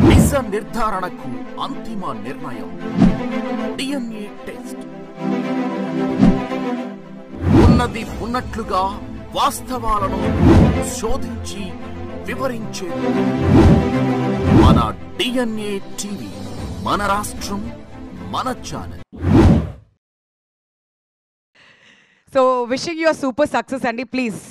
నిజ నిర్ధారణకు అంతిమ నిర్ణయం DNA టెస్ట్. ఉన్నది ఉన్నట్లుగా వాస్తవాలను శోధించి వివరించే మన DNA టీవీ, మన రాష్ట్రం, మన channel. So wishing you're super success అండి. ప్లీజ్,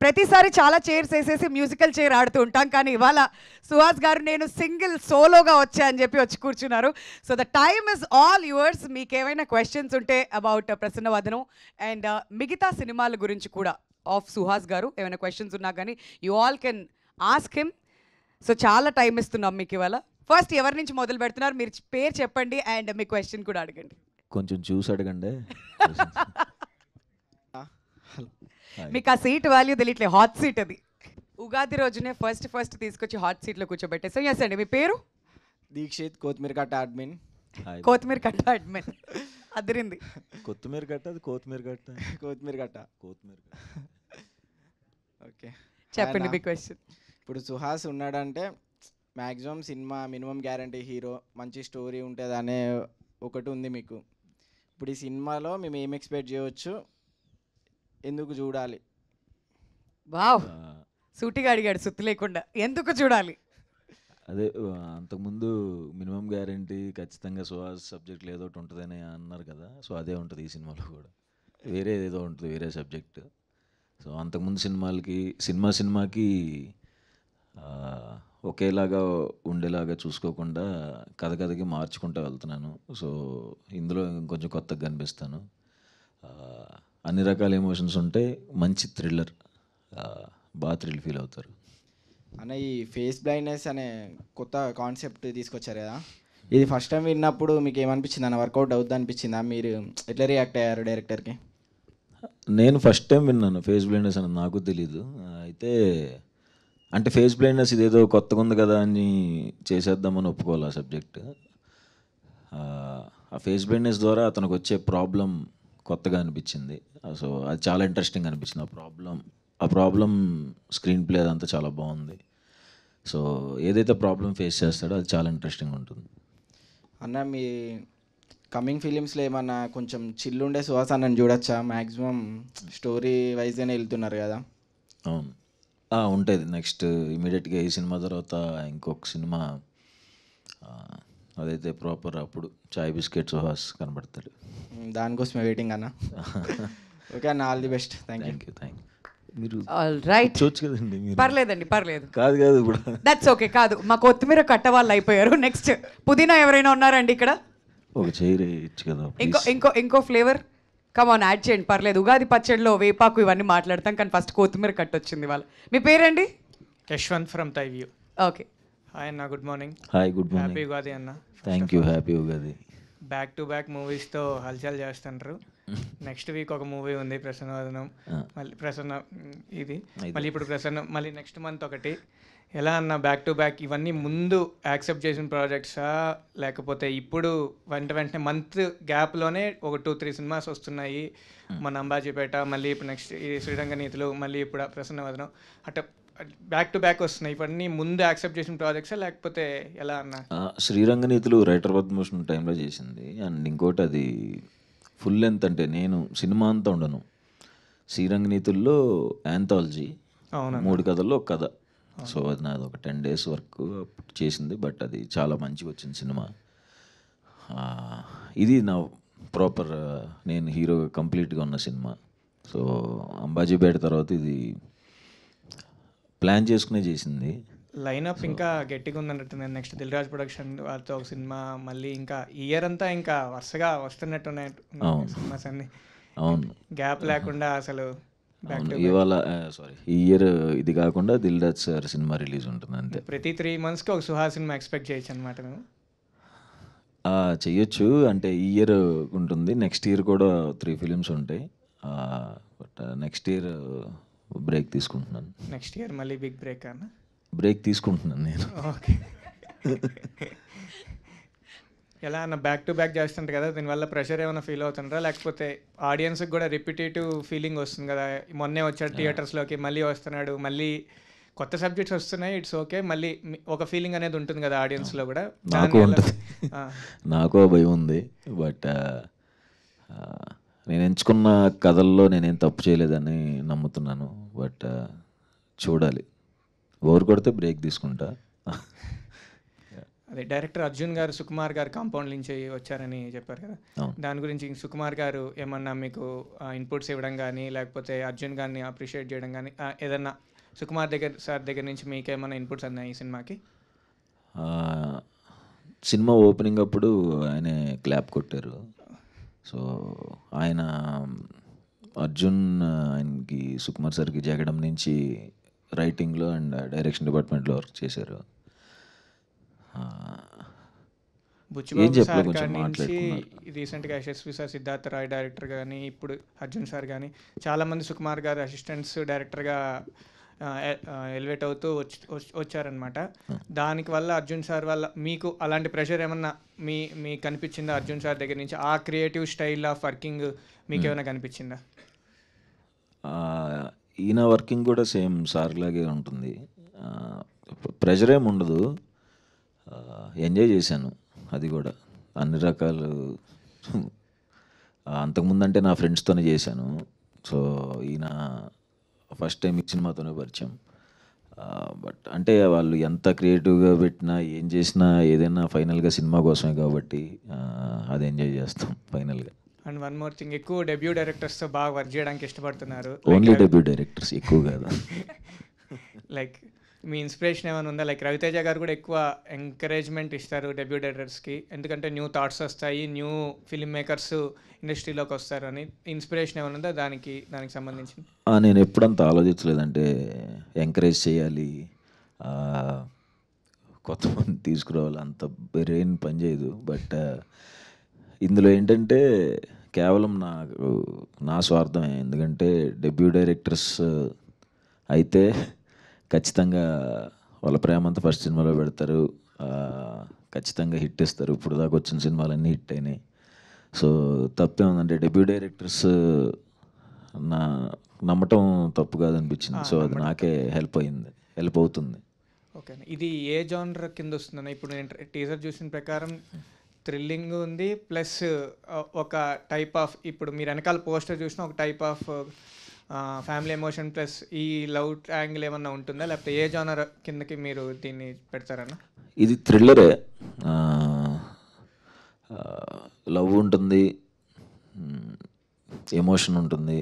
ప్రతిసారి చాలా చైర్స్ వేసేసి మ్యూజికల్ చైర్ ఆడుతూ ఉంటాం, కానీ ఇవాళ సుహాస్ గారు నేను సింగిల్ సోలోగా వచ్చా అని చెప్పి వచ్చి కూర్చున్నారు. So the time is all yours. మీకు ఏమైనా క్వశ్చన్స్ ఉంటే అబౌట్ ప్రసన్నవదనం అండ్ మిగతా సినిమాల గురించి కూడా ఆఫ్ సుహాస్ గారు ఏమైనా క్వశ్చన్స్ ఉన్నా కానీ you all can ask him. So చాలా టైం ఇస్తున్నాం మీకు ఇవాళ. ఫస్ట్ ఎవరి నుంచి మొదలు పెడుతున్నారు? మీరు పేరు చెప్పండి అండ్ మీ క్వశ్చన్ కూడా అడగండి. కొంచెం చూసి అడగండి. మీకు ఆ సీట్ వాల్యూ తెలియట్లే, హాట్ సీట్ అది. ఉగాది రోజునే ఫస్ట్ తీసుకొచ్చి హాట్ సీట్లో కూర్చోబెట్టేసాం. ఎస్ అండి, మీ పేరు? దీక్షిత్, కొత్తిమీర కట్ట అడ్మిన్. కొత్తిమీర కట్ట అడ్మిన్. అదిరింది. కొత్తిమీర కట్ట, అది కొత్తిమీర కట్ట, కొత్తిమీర కట్ట. ఓకే, చెప్పండి మీ క్వశ్చన్. ఇప్పుడు సుహాస్ ఉన్నాడంటే maximum cinema minimum guarantee hero, మంచి స్టోరీ ఉంటుంది అనే ఒకటి ఉంది మీకు. ఇప్పుడు ఈ సినిమాలో మేము ఏం ఎక్స్పెక్ట్ చేయవచ్చు, ఎందుకు చూడాలి? వావ్, సూటిగా అడిగాడు సుత్తి లేకుండా. ఎందుకు చూడాలి? అదే అంతకుముందు మినిమం గ్యారంటీ ఖచ్చితంగా సుహాస్ సబ్జెక్ట్ ఏదో ఒకటి ఉంటుందని అన్నారు కదా. సో అదే ఉంటుంది ఈ సినిమాలో కూడా. వేరే ఏదో ఉంటుంది, వేరే సబ్జెక్ట్. సో అంతకుముందు సినిమాకి ఒకేలాగా ఉండేలాగా చూసుకోకుండా కథకి మార్చుకుంటూ వెళ్తున్నాను. సో ఇందులో ఇంకొంచెం కొత్తగా కనిపిస్తాను. అన్ని రకాల ఎమోషన్స్ ఉంటాయి. మంచి థ్రిల్లర్, బాగా థ్రిల్ ఫీల్ అవుతారు. అన్న, ఈ ఫేస్ బ్లైండ్నెస్ అనే కొత్త కాన్సెప్ట్ తీసుకొచ్చారు కదా, ఇది ఫస్ట్ టైం విన్నప్పుడు మీకు ఏమనిపించింది అన్న? వర్కౌట్ అవుద్ది అనిపించిందా? మీరు ఎట్లా రియాక్ట్ అయ్యారు డైరెక్టర్కి? నేను ఫస్ట్ టైం విన్నాను ఫేస్ బ్లైండ్నెస్ అని, నాకు తెలీదు. అయితే అంటే ఫేస్ బ్లైండ్నెస్ ఇదేదో కొత్తగా ఉంది కదా అని చేసేద్దామని ఒప్పుకోవాలి ఆ సబ్జెక్ట్. ఆ ఫేస్ బ్లైండ్నెస్ ద్వారా అతనికి వచ్చే ప్రాబ్లం కొత్తగా అనిపించింది. సో అది చాలా ఇంట్రెస్టింగ్ అనిపించింది. ఆ ప్రాబ్లం స్క్రీన్ ప్లే అదంతా చాలా బాగుంది. సో ఏదైతే ప్రాబ్లం ఫేస్ చేస్తాడో అది చాలా ఇంట్రెస్టింగ్ ఉంటుంది. అన్న, మీ కమింగ్ ఫిలిమ్స్లో ఏమన్నా కొంచెం చిల్లుండే సుహాస్ అన్నని చూడొచ్చా? మ్యాక్సిమం స్టోరీ వైజ్గానే వెళ్తున్నారు కదా. అవును, ఉంటుంది. నెక్స్ట్ ఇమీడియట్గా ఈ సినిమా తర్వాత ఇంకొక సినిమా, అదైతే ప్రాపర్ అప్పుడు చాయ్ బిస్కెట్ సుహాస్ కనబడతాడు. దానికోసమే వెయిటింగ్ అన్న. ఓకే అన్న, all the best. Thank you. మీరు రైట్, చూడొచ్చు కదండి మీరు. పర్లేదండి, పర్లేదు. కాదు ఇప్పుడు దట్స్ ఓకే. కాదు, మా కొత్తిమీర కట్ట వాళ్ళు అయిపోయారు. నెక్స్ట్ పుదీనా ఎవరైనా ఉన్నారండి ఇక్కడ? ఒక చైర్ ఇచ్చు కదా. ఇంకో ఫ్లేవర్ కమాన్ యాడ్ చేయండి, పర్లేదు. ఉగాది పచ్చడిలో వేపాకు ఇవన్నీ మాట్లాడతాం, కానీ ఫస్ట్ కొత్తిమీర కట్ట వచ్చింది వాళ్ళ. మీ పేరండి? యశ్వంత్ ఫ్రమ్ తైవ్యూ. ఓకే, హాయ్ అన్న, good morning. Hi, good morning. Happy Ugadi అన్న. Thank you, happy Ugadi. Back to back మూవీస్తో హల్చల్ చేస్తుంటారు. నెక్స్ట్ వీక్ ఒక మూవీ ఉంది ప్రసన్నవదనం, మళ్ళీ మళ్ళీ ఇప్పుడు మళ్ళీ నెక్స్ట్ మంత్ ఒకటి. ఎలా అన్న బ్యాక్ టు బ్యాక్ ఇవన్నీ ముందు యాక్సెప్ట్ చేసిన ప్రాజెక్ట్సా, లేకపోతే ఇప్పుడు వెంటనే మంత్ గ్యాప్లోనే ఒక 2-3 సినిమాస్ వస్తున్నాయి? మన అంబాజీపేట, మళ్ళీ ఇప్పుడు నెక్స్ట్ ఈ శ్రీరంగనీతులు, మళ్ళీ ఇప్పుడు ప్రసన్నవదనం, అట్లా బ్యాక్ టు బ్యాక్ వస్తున్నాయి. ఇవన్నీ ముందు యాక్సెప్ట్ చేసిన ప్రాజెక్ట్సా లేకపోతే ఎలా అన్న? శ్రీరంగనీతులు రైటర్ పద్మభూషణ్ టైంలో చేసింది. అండ్ ఇంకోటి అది ఫుల్ లెంత్, అంటే నేను సినిమా అంతా ఉండను. శ్రీరంగనీతుల్లో యాంథాలజీ, 3 కథల్లో ఒక కథ. సో అది నాది ఒక 10 days వరకు చేసింది. బట్ అది చాలా మంచిగా వచ్చింది సినిమా. ఇది నా ప్రాపర్ నేను హీరోగా కంప్లీట్గా ఉన్న సినిమా. సో అంబాజీపేట తర్వాత ఇది ప్లాన్ చేసుకునే చేసింది. లైనప్ ఇంకా గట్టిగా ఉందన్నట్టు. నెక్స్ట్ దిల్ రాజు ప్రొడక్షన్ వాళ్ళతో ఒక సినిమా, మళ్ళీ ఇంకా ఇయర్ అంతా ఇంకా వరుసగా వస్తున్నట్టున్నాయి సినిమాస్ అన్ని. అవును, గ్యాప్ లేకుండా అసలు. ఇవాళ ఈ ఇయర్ ఇది కాకుండా Dil Raju sir cinema release ఉంటుంది అంతే. ప్రతి 3 monthsకి ఒక సుహాస్ సినిమా ఎక్స్పెక్ట్ చేయొచ్చు అనమాట మేము? చెయ్యొచ్చు. అంటే ఈ ఇయర్ ఉంటుంది, నెక్స్ట్ ఇయర్ కూడా 3 films ఉంటాయి. బట్ నెక్స్ట్ ఇయర్ బ్రేక్ తీసుకుంటున్నాను. నెక్స్ట్ ఇయర్ మళ్ళీ బిగ్ బ్రేక్ అన్న? బ్రేక్ తీసుకుంటున్నాను నేను. ఓకే. ఎలా అన్న బ్యాక్ టు బ్యాక్ చేస్తుంటారు కదా, దీనివల్ల ప్రెషర్ ఏమైనా ఫీల్ అవుతుంటారా? లేకపోతే ఆడియన్స్కి కూడా రిపిటేటివ్ ఫీలింగ్ వస్తుంది కదా, మొన్నే వచ్చాడు థియేటర్స్లోకి, మళ్ళీ వస్తున్నాడు, మళ్ళీ కొత్త సబ్జెక్ట్స్ వస్తున్నాయి, ఇట్స్ ఓకే, మళ్ళీ ఒక ఫీలింగ్ అనేది ఉంటుంది కదా ఆడియన్స్లో కూడా. నాకు ఉంటుంది, నాకు భయం ఉంది. బట్ నేను ఎంచుకున్న కథల్లో నేనేం తప్పు చేయలేదని నమ్ముతున్నాను. బట్ చూడాలి, ఓవర్ కొడితే బ్రేక్ తీసుకుంటా. అదే డైరెక్టర్ అర్జున్ గారు సుకుమార్ గారు కాంపౌండ్ నుంచి వచ్చారని చెప్పారు కదా, దాని గురించి సుకుమార్ గారు ఏమన్నా మీకు ఇన్పుట్స్ ఇవ్వడం కానీ, లేకపోతే అర్జున్ గారిని అప్రిషియేట్ చేయడం కానీ, ఏదన్నా సుకుమార్ సార్ దగ్గర నుంచి మీకు ఏమైనా ఇన్పుట్స్ అన్నాయి ఈ సినిమాకి? సినిమా ఓపెనింగ్ అప్పుడు ఆయన క్లాప్ కొట్టారు. సో ఆయన అర్జున్ ఆయనకి సుకుమార్ సార్కి జగడం నుంచి రైటింగ్లో అండ్ డైరెక్షన్ డిపార్ట్మెంట్లో వర్క్ చేశారు. బుచ్చిబాబు సార్ గారి నుంచి రీసెంట్గా యశస్వి సార్, సిద్ధార్థ రాయ్ డైరెక్టర్ కానీ, ఇప్పుడు అర్జున్ సార్ కానీ చాలామంది సుకుమార్ గారు అసిస్టెంట్స్ డైరెక్టర్గా ఎలివేట్ అవుతూ వచ్చారనమాట. దానికి వల్ల అర్జున్ సార్ వల్ల మీకు అలాంటి ప్రెషర్ ఏమన్నా మీకు కనిపించిందా అర్జున్ సార్ దగ్గర నుంచి? ఆ క్రియేటివ్ స్టైల్ ఆఫ్ వర్కింగ్ మీకు ఏమైనా కనిపించిందా? ఈయన వర్కింగ్ కూడా సేమ్ సార్ లాగే ఉంటుంది, ప్రెషర్ ఏమి ఉండదు. ఎంజాయ్ చేశాను అది కూడా అన్ని రకాలు. అంతకుముందు అంటే నా ఫ్రెండ్స్తోనే చేశాను. సో ఈయన ఫస్ట్ టైం ఈ సినిమాతోనే పరిచయం. బట్ అంటే వాళ్ళు ఎంత క్రియేటివ్గా పెట్టినా ఏం చేసినా ఏదైనా ఫైనల్గా సినిమా కోసమే కాబట్టి అది ఎంజాయ్ చేస్తాం ఫైనల్గా. అండ్ వన్ మోర్ థింగ్, ఎక్కువ డెబ్యూ డైరెక్టర్స్తో బాగా వర్క్ చేయడానికి ఇష్టపడుతున్నారు. ఓన్లీ డెబ్యూ డైరెక్టర్స్, ఎక్కువ కాదు. లైక్ మీ ఇన్స్పిరేషన్ ఏమైనా ఉందా? లైక్ రవితేజ గారు కూడా ఎక్కువ ఎంకరేజ్మెంట్ ఇస్తారు డెబ్యూ డైరెక్టర్స్కి, ఎందుకంటే న్యూ థాట్స్ వస్తాయి, న్యూ ఫిల్మ్ మేకర్స్ ఇండస్ట్రీలోకి వస్తారు అని. ఇన్స్పిరేషన్ ఏమైనా ఉందా దానికి సంబంధించి? నేను ఎప్పుడంత ఆలోచించలేదంటే ఎంకరేజ్ చేయాలి, కొత్త మంది తీసుకురావాలి, అంత బ్రెయిన్ పనిచేయదు. బట్ ఇందులో ఏంటంటే కేవలం నా స్వార్థమే. ఎందుకంటే డెబ్యూ డైరెక్టర్స్ అయితే ఖచ్చితంగా వాళ్ళ ప్రేమ అంతా ఫస్ట్ సినిమాలో పెడతారు, ఖచ్చితంగా హిట్ ఇస్తారు. ఇప్పుడు దాకా వచ్చిన సినిమాలన్నీ హిట్ అయినాయి. సో తప్పే ఉందంటే డెబ్యూ డైరెక్టర్స్ నమ్మటం తప్పు కాదనిపించింది. సో అది నాకే హెల్ప్ అవుతుంది. ఓకే, ఇది ఏ జానర్ కింద వస్తుందన్న? ఇప్పుడు నేను టీజర్ చూసిన ప్రకారం థ్రిల్లింగ్ ఉంది, ప్లస్ ఒక టైప్ ఆఫ్, ఇప్పుడు మీరు వెనకాల పోస్టర్ చూసిన ఒక type of family emotion plus ఈ లవ్ యాంగిల్ ఏమన్నా ఉంటుందా, లేకపోతే ఏ జానర్ కిందకి మీరు దీన్ని పెడతారన్న? ఇది థ్రిల్లరే, లవ్ ఉంటుంది, ఎమోషన్ ఉంటుంది,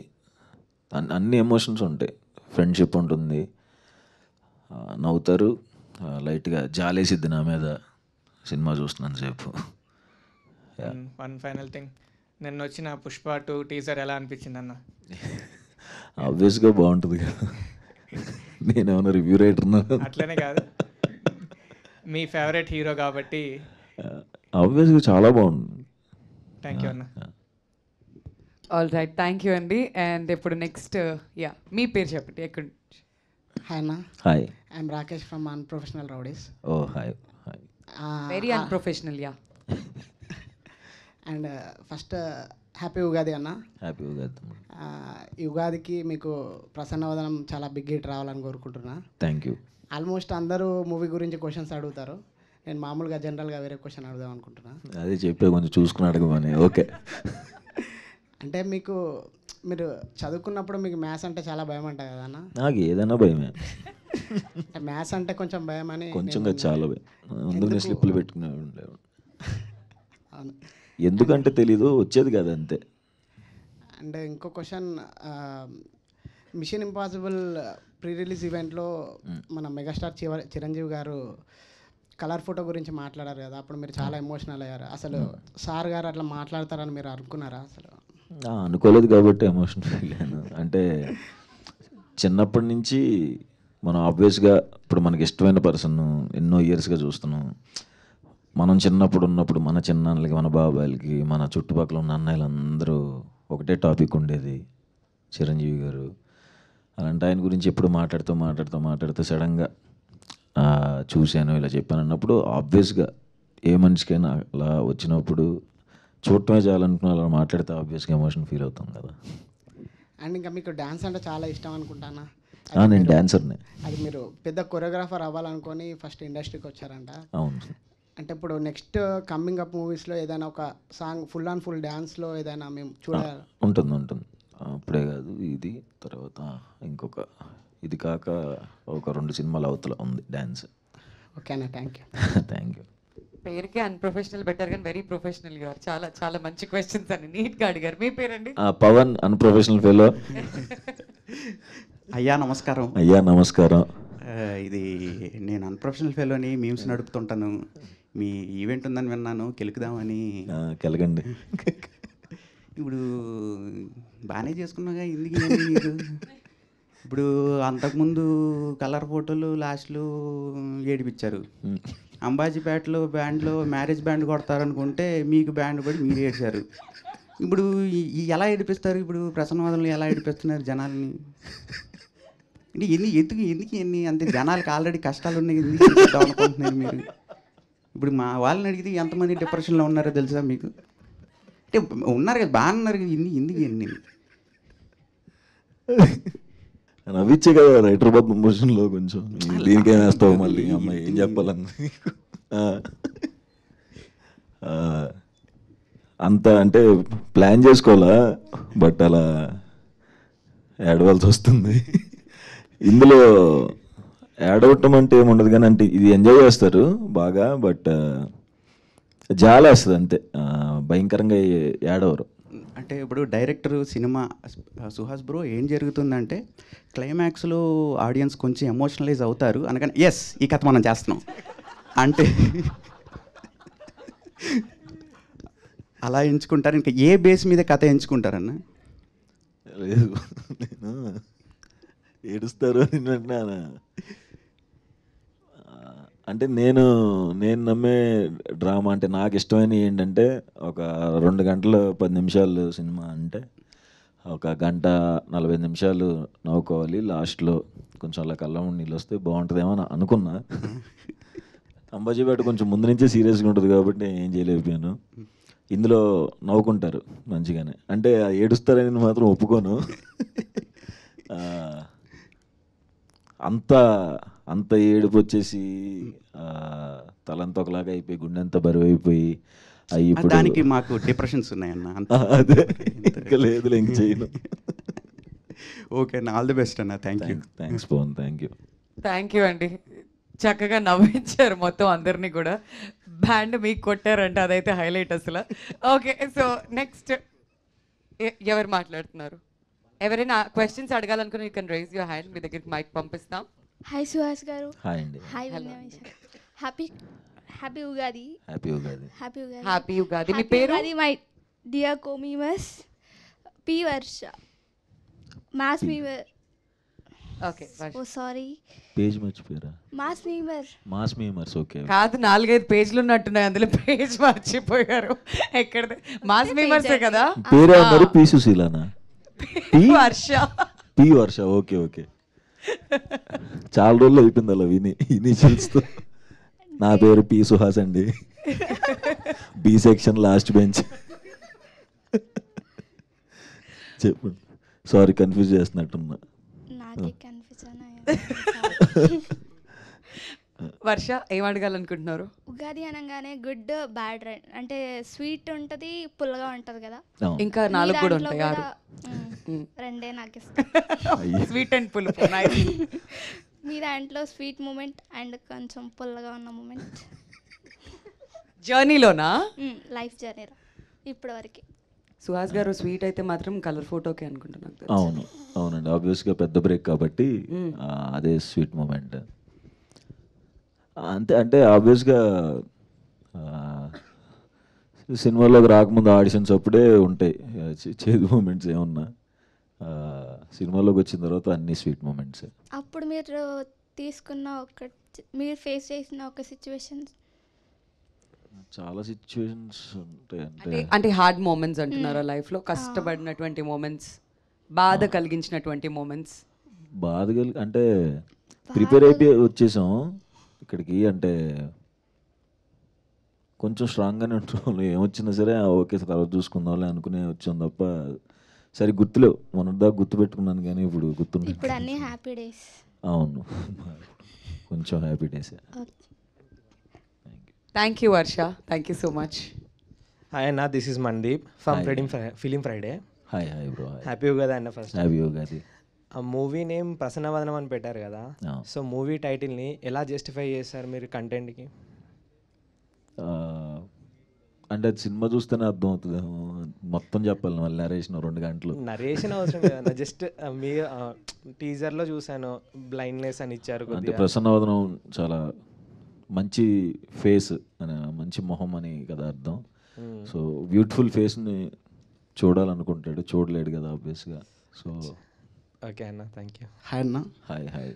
అన్ని ఎమోషన్స్ ఉంటాయి. ఫ్రెండ్షిప్ ఉంటుంది, నవ్వుతారు, లైట్గా జాలేసిద్ది నా మీద సినిమా చూస్తున్నాను సేపు. వన్ ఫైనల్ థింగ్, నిన్న వచ్చిన పుష్ప 2 టీజర్ ఎలా అనిపించింది అన్న? ఆబ్వియస్గా బాగుంటుంది కదా, నేనేమన్నా రివ్యూ రైటర్నా? అట్లనే కాదు, మీ ఫేవరెట్ హీరో కాబట్టి ఆబ్వియస్గా చాలా బాగుంది. థ్యాంక్ యూ అన్న. ఆల్ రైట్, థ్యాంక్ యూ అండి. అండ్ ఇప్పుడు నెక్స్ట్ మీ పేరు చెప్పండి, ఎక్కడ? హాయ్ అన్న. Hi, I'm Rakesh from unprofessional rowdies. Oh hi. Very unprofessional. And first happy Ugadi అన్న. హ్యాపీ ఉగాది. ఈ ఉగాదికి మీకు ప్రసన్నవదనం చాలా బిగ్ హిట్ రావాలని కోరుకుంటున్నా. Thank you. ఆల్మోస్ట్ అందరూ మూవీ గురించి క్వశ్చన్స్ అడుగుతారు, నేను మామూలుగా జనరల్గా వేరే క్వశ్చన్ అడుగుదాం అనుకుంటున్నా. అదే చెప్పే, కొంచెం చూసుకుని అడగమని. ఓకే. అంటే మీరు చదువుకున్నప్పుడు మీకు మ్యాథ్స్ అంటే చాలా భయం అంట కదా అన్న? నాకు ఏదైనా భయమే. మ్యాథ్స్ అంటే కొంచెం భయం అని. కొంచెం చాలా భయం. అందుకనే స్లిప్పులు పెట్టుకునే ఉండేవాడు. ఎందుకంటే తెలీదు, వచ్చేది కదా అంతే. అండ్ ఇంకో question, mission impossible pre release ఈవెంట్లో మన మెగాస్టార్ చిరంజీవి గారు కలర్ ఫోటో గురించి మాట్లాడారు కదా, అప్పుడు మీరు చాలా ఎమోషనల్ అయ్యారు. అసలు సార్ గారు అట్లా మాట్లాడతారని మీరు అనుకున్నారా? అసలు అనుకోలేదు కాబట్టి ఎమోషన్ ఫీల్ అయ్యాను. అంటే చిన్నప్పటి నుంచి మనం ఆబ్వియస్గా ఇప్పుడు మనకి ఇష్టమైన పర్సన్ ఎన్నో ఇయర్స్గా చూస్తున్నాం. మనం చిన్నప్పుడు ఉన్నప్పుడు మన చిన్నాన్నలకి, మన బాబాయిలకి, మన చుట్టుపక్కల ఉన్న అన్నయ్యలందరూ ఒకటే టాపిక్ ఉండేది, చిరంజీవి గారు. అలాంటి ఆయన గురించి ఎప్పుడు మాట్లాడుతూ సడన్గా చూశాను, ఇలా చెప్పాను అన్నప్పుడు ఆబ్వియస్గా ఏ మనిషికైనా అలా వచ్చినప్పుడు చూడటమే చాలనుకున్నా అలా మాట్లాడితే ఆబ్వియస్గా ఎమోషన్ ఫీల్ అవుతాం కదా. అండ్ ఇంకా మీకు డ్యాన్స్ అంటే చాలా ఇష్టం అనుకుంటానా? నేను డాన్సర్నే. అది మీరు పెద్ద కొరియోగ్రాఫర్ అవ్వాలనుకొని ఫస్ట్ ఇండస్ట్రీకి వచ్చారంట. అవును. అంటే ఇప్పుడు నెక్స్ట్ కమింగ్ అప్ మూవీస్లో ఏదైనా ఒక సాంగ్ ఫుల్ అండ్ ఫుల్ డ్యాన్స్లో ఏదైనా మేము చూడాలి? ఉంటుంది. అప్పుడే కాదు, ఇది తర్వాత ఇంకొక, ఇది కాక ఒక 2 సినిమాల అవతల ఉంది డ్యాన్స్. ఓకేనా, థ్యాంక్ యూ. Thank you. పేరుకి అన్ప్రొఫెషనల్ బెటర్ కానీ వెరీ ప్రొఫెషనల్ గారు. చాలా చాలా మంచి క్వశ్చన్స్ అని నీట్గా అడిగారు. మీ పేరండి? Pavan, unprofessional fellow. అయ్యా నమస్కారం. అయ్యా నమస్కారం. ఇది నేను అన్ప్రొఫెషనల్ ఫెలోని మీమ్స్ నడుపుతుంటాను. మీ ఈవెంట్ ఉందని విన్నాను, కెలుకుదామని. కెలగండి. ఇప్పుడు బాగానే చేసుకున్నాగా, ఎందుకు ఏంది మీరు? ఇప్పుడు అంతకుముందు కలర్ ఫోటోలు లాస్ట్లో ఏడిపించారు. అంబాజీపేటలో బ్యాండ్లో మ్యారేజ్ బ్యాండ్ కొడతారనుకుంటే మీకు బ్యాండ్ పడి మీరు ఏడ్చారు. ఇప్పుడు ఎలా ఏడిపిస్తారు? ఇప్పుడు ప్రసన్నవాదంలో ఎలా ఏడిపిస్తున్నారు జనాల్ని? అంటే ఎందుకు అంతే జనాలకి ఆల్రెడీ కష్టాలు ఉన్నాయి, ఎందుకు అనుకుంటున్నారు మీరు? ఇప్పుడు మా వాళ్ళని అడిగితే ఎంతమంది డిప్రెషన్లో ఉన్నారో తెలుసా మీకు? అంటే ఉన్నారు కదా, బాగా ఉన్నారు కదా, ఎందుకు నవ్విచ్చే కదా రైటర్ పద్మభూషణ్లో కొంచెం. దీనికేం వేస్తావు మళ్ళీ, అమ్మాయి ఏం చెప్పాలని. అంత అంటే ప్లాన్ చేసుకోవాలా, బట్ అలా ఏడవలసి వస్తుంది. ఇందులో యాడ్ అవటం అంటే ఏముండదు కానీ, అంటే ఇది ఎంజాయ్ చేస్తారు బాగా, బట్ జాలేస్తుంది అంతే, భయంకరంగా యాడ్ అవ్వరు. అంటే ఇప్పుడు డైరెక్టర్ సినిమా సుహాస్ బ్రో ఏం జరుగుతుందంటే క్లైమాక్స్లో ఆడియన్స్ కొంచెం ఎమోషనలైజ్ అవుతారు అనగానే ఎస్ ఈ కథ మనం చేస్తున్నాం అంటే అలా ఎంచుకుంటారు. ఇంకా ఏ బేస్ మీద కథ ఎంచుకుంటారన్న? లేదు, నేను ఏడుస్తారు అని వింటున్నాను. అంటే నేను నమ్మే డ్రామా అంటే నాకు ఇష్టమైన ఏంటంటే, ఒక 2 గంటలు 10 నిమిషాలు సినిమా అంటే 1 గంట 45 నిమిషాలు నవ్వుకోవాలి, లాస్ట్లో కొంచెం అలా కళ్ళ నీళ్ళు వస్తే బాగుంటుందేమో అని అనుకున్నా. అంబాజీపేట కొంచెం ముందు నుంచే సీరియస్గా ఉంటుంది కాబట్టి ఏం చేయలేకపోయాను. ఇందులో నవ్వుకుంటారు మంచిగానే, అంటే ఏడుస్తారని మాత్రం ఒప్పుకోను. అంత ఏడుపు వచ్చేసి తలంతా ఒకలాగా అయిపోయి, గుండెంతా బరువు అయిపోయి ఇప్పుడు దానికి మాకు డిప్రెషన్స్ ఉన్నాయన్న. అదే ఇంకా లేదు, ఇంక చేయను. ఓకే అన్న, ఆల్ ది బెస్ట్ అన్న. థ్యాంక్స్ పవన్. థ్యాంక్ యూ అండి. చక్కగా నవ్వించారు మొత్తం అందరినీ కూడా. బ్యాండ్ మీకు కొట్టారంటే అదైతే హైలైట్ అసలు. ఓకే, సో నెక్స్ట్ ఎవరు మాట్లాడుతున్నారు? ఎవరైనా క్వశ్చన్స్ అడగాలనుకుని you can raise your hand. మీ దగ్గరికి మైక్ పంపిస్తాం. హాయ్ సుహాస్ గారు. హాయ్ అండి. Hi Vighnesh. Happy Ugadi. Happy Ugadi. మీ పేరు? మై డియర్ కోమీమస్ P Varsha mass memer. Okay, oh sorry, page మర్చిపోయారా? Mass memers. ఓకే కాదు, 4-5 పేజీలు ఉన్నట్టున్నాయి, అందులో పేజ్ మర్చిపోయారు. ఎక్కడ? మాస్ మీమర్సే కదా. పేరే అన్నారు. పి సుశీలనా? పి వర్ష. ఓకే. చాలా రోజులు అయిపోయింది అలా విని ఇనిషియల్స్తో. నా పేరు పి సుహాస్ అండి, బి సెక్షన్ లాస్ట్ బెంచ్. చెప్పండి, సారీ కన్ఫ్యూజ్ చేస్తున్నట్టున్నా. వర్ష ఏం అడగాలనుకుంటున్నారు? ఉగాది అనగానే గుడ్ బ్యాడ్ అంటే స్వీట్ ఉంటుంది, పుల్లగా ఉంటుంది కదా. ఇంకా 4 కూడా ఉంటాయి, 6. రెండే నాకు ఇష్టం, స్వీట్ అండ్ పులుపు. మీ దాంట్లో స్వీట్ మూమెంట్ అండ్ కొంచెం పుల్లగా ఉన్న మూమెంట్ జర్నీలోనా? లైఫ్ జర్నీలో ఇప్పటి వరకు. సుహాస్ గారు స్వీట్ అయితే మాత్రం కలర్ ఫోటోకే అనుకుంటున్నాను. అవునండి, ఆబ్వియస్గా పెద్ద బ్రేక్ కాబట్టి అదే స్వీట్ మూమెంట్ అంతే. అంటే ఆబ్వియస్గా సినిమాలోకి రాకముందు ఆడిషన్స్ అప్పుడే ఉంటాయి చేదు మూమెంట్స్ ఏమన్నా, సినిమాలోకి వచ్చిన తర్వాత అన్ని స్వీట్ మూమెంట్స్. అప్పుడు మీరు తీసుకున్న మీరు ఫేస్ చేసిన ఒక సిచ్యువేషన్? చాలా సిచ్యువేషన్స్ ఉంటాయి. అంటే హార్డ్ మూమెంట్స్ అంటున్నారా లైఫ్లో? కష్టపడినటువంటి మూమెంట్స్, బాధ కలిగించినటువంటి మూమెంట్స్? అంటే ప్రిపేర్ అయిపోయి వచ్చేసాం ఇక్కడికి, అంటే కొంచెం స్ట్రాంగ్గానే ఉంటాం. ఏమొచ్చినా సరే ఓకే తర్వాత చూసుకుందాంలే అనుకునే వచ్చాం తప్ప సరే గుర్తులేవు, మొన్నటిదాకా గుర్తు పెట్టుకున్నాను కానీ ఇప్పుడు గుర్తున్నాయి. ఇప్పుడు అన్నీ హ్యాపీ డేస్. అవును, కొంచెం హ్యాపీ డేసే. Thank you Varsha, thank you so much. Hi అన్న, this is Mandeep from Hi. Film Friday. Hi hi bro. Happy Ugadi అన్న. First happy Ugadi. ఆ మూవీ నేమ్ ప్రసన్నవదనం అని పెట్టారు కదా, సో మూవీ టైటిల్ని ఎలా జస్టిఫై చేస్తారు మీరు కంటెంట్కి? అంటే అది సినిమా చూస్తేనే అర్థం అవుతుంది, మొత్తం చెప్పాలి మళ్ళీ నరేషన్ 2 గంటలు. నరేషన్ అవసరం లేదన్న, జస్ట్ మీ టీజర్లో చూసాను బ్లైండ్నెస్ అని ఇచ్చారు. అంటే ప్రసన్నవదనం చాలా మంచి ఫేస్ అని, మంచి మొహం అని కదా అర్థం. సో బ్యూటిఫుల్ ఫేస్ని చూడాలనుకుంటాడు, చూడలేడు కదా ఆబ్వియస్గా. సో ఓకే అన్న, థ్యాంక్ యూ. హాయ్ అన్న. Hi hi.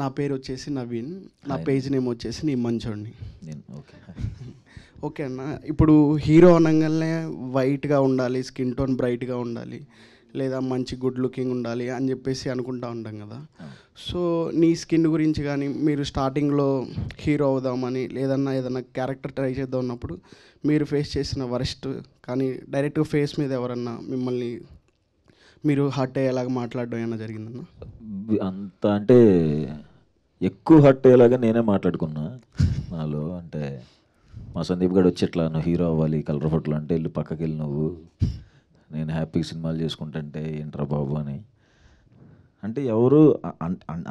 నా పేరు వచ్చేసి నవీన్, నా పేజ్ నేమ్ వచ్చేసి నీ మంచోడిని. నేను ఓకే. ఓకే అన్న, ఇప్పుడు హీరో అనగానే వైట్గా ఉండాలి, స్కిన్ టోన్ బ్రైట్గా ఉండాలి, లేదా మంచి గుడ్ లుకింగ్ ఉండాలి అని చెప్పేసి అనుకుంటా ఉంటాం కదా. సో నీ స్కిన్ గురించి కానీ, మీరు స్టార్టింగ్లో హీరో అవుదామని లేదన్నా ఏదన్నా క్యారెక్టర్ ట్రై చేద్దాం అన్నప్పుడు మీరు ఫేస్ చేసిన వరస్ట్ కానీ డైరెక్ట్గా ఫేస్ మీద ఎవరన్నా మిమ్మల్ని మీరు హర్ట్ అయ్యేలాగా మాట్లాడడం ఏమైనా జరిగిందన్న? అంత అంటే ఎక్కువ హర్ట్ అయ్యేలాగా నేనే మాట్లాడుకున్నా నాలో. అంటే మా సందీప్ గడు వచ్చి ఇట్లా నువ్వు హీరో అవ్వాలి కలర్ ఫోటోలు అంటే వెళ్ళి పక్కకి వెళ్ళి నువ్వు, నేను హ్యాపీగా సినిమాలు చేసుకుంటుంటే ఏంట్రా బాబు అని. అంటే ఎవరు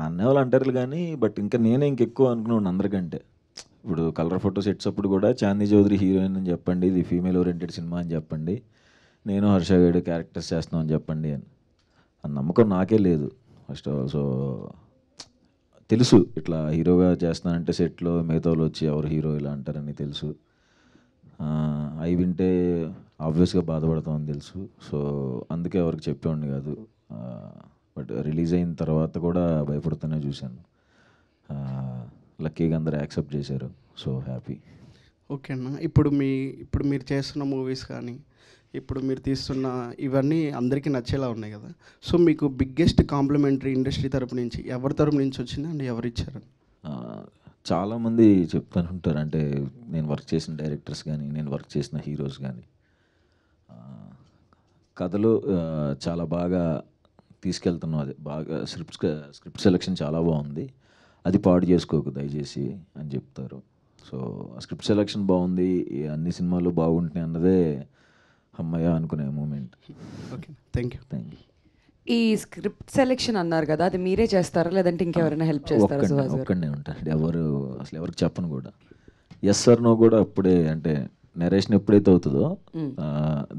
అనేవాళ్ళు అంటారు కానీ, బట్ ఇంకా నేనే ఇంకెక్కువ అనుకున్నాను అందరికంటే. ఇప్పుడు కలర్ ఫోటో సెట్స్ అప్పుడు కూడా చాందీ చౌదరి హీరోయిన్ అని చెప్పండి, ఇది ఫీమేల్ ఓరియంటెడ్ సినిమా అని చెప్పండి, నేను హర్ష గడు క్యారెక్టర్స్ చేస్తున్నాం అని చెప్పండి అని. ఆ నమ్మకం నాకే లేదు ఫస్ట్ ఆఫ్ ఆల్. సో తెలుసు ఇట్లా హీరోగా చేస్తున్నానంటే సెట్లో మిగతా వాళ్ళు వచ్చి ఎవరు హీరో ఇలా అంటారని తెలుసు. అవి వింటే ఆబ్వియస్గా బాధపడతామని తెలుసు. సో అందుకే ఎవరికి చెప్పేవాడిని కాదు. బట్ రిలీజ్ అయిన తర్వాత కూడా భయపడుతూనే చూశాను. లక్కీగా అందరూ యాక్సెప్ట్ చేశారు. So happy. ఓకే అన్న, ఇప్పుడు మీరు చేస్తున్న మూవీస్ కానీ ఇప్పుడు మీరు తీస్తున్న ఇవన్నీ అందరికీ నచ్చేలా ఉన్నాయి కదా. సో మీకు బిగ్గెస్ట్ కాంప్లిమెంటరీ ఇండస్ట్రీ తరపు నుంచి ఎవరి తరపు నుంచి వచ్చింది అండ్ ఎవరు ఇచ్చారు? చాలామంది చెప్తాను ఉంటారు, అంటే నేను వర్క్ చేసిన డైరెక్టర్స్ కానీ, నేను వర్క్ చేసిన హీరోస్ కానీ, కథలు చాలా బాగా తీసుకెళ్తున్నావు, అది బాగా స్క్రిప్ట్ సెలెక్షన్ చాలా బాగుంది, అది పాడు చేసుకోకు దయచేసి అని చెప్తారు. సో ఆ స్క్రిప్ట్ సెలెక్షన్ బాగుంది, అన్ని సినిమాలు బాగుంటున్నాయి అన్నదే అమ్మయ్య అనుకునే moment. Okay, thank you. Thank you. ఈ స్క్రిప్ట్ సెలెక్షన్ అన్నారు కదా, అది మీరే చేస్తారా లేదంటే ఇంకెవరైనా హెల్ప్ చేస్తారా? ఒక్కడనే ఉంటాను, ఎవరికి చెప్పను కూడా. ఎస్ సార్ నో కూడా అప్పుడే, అంటే నరేషన్ ఎప్పుడైతే అవుతుందో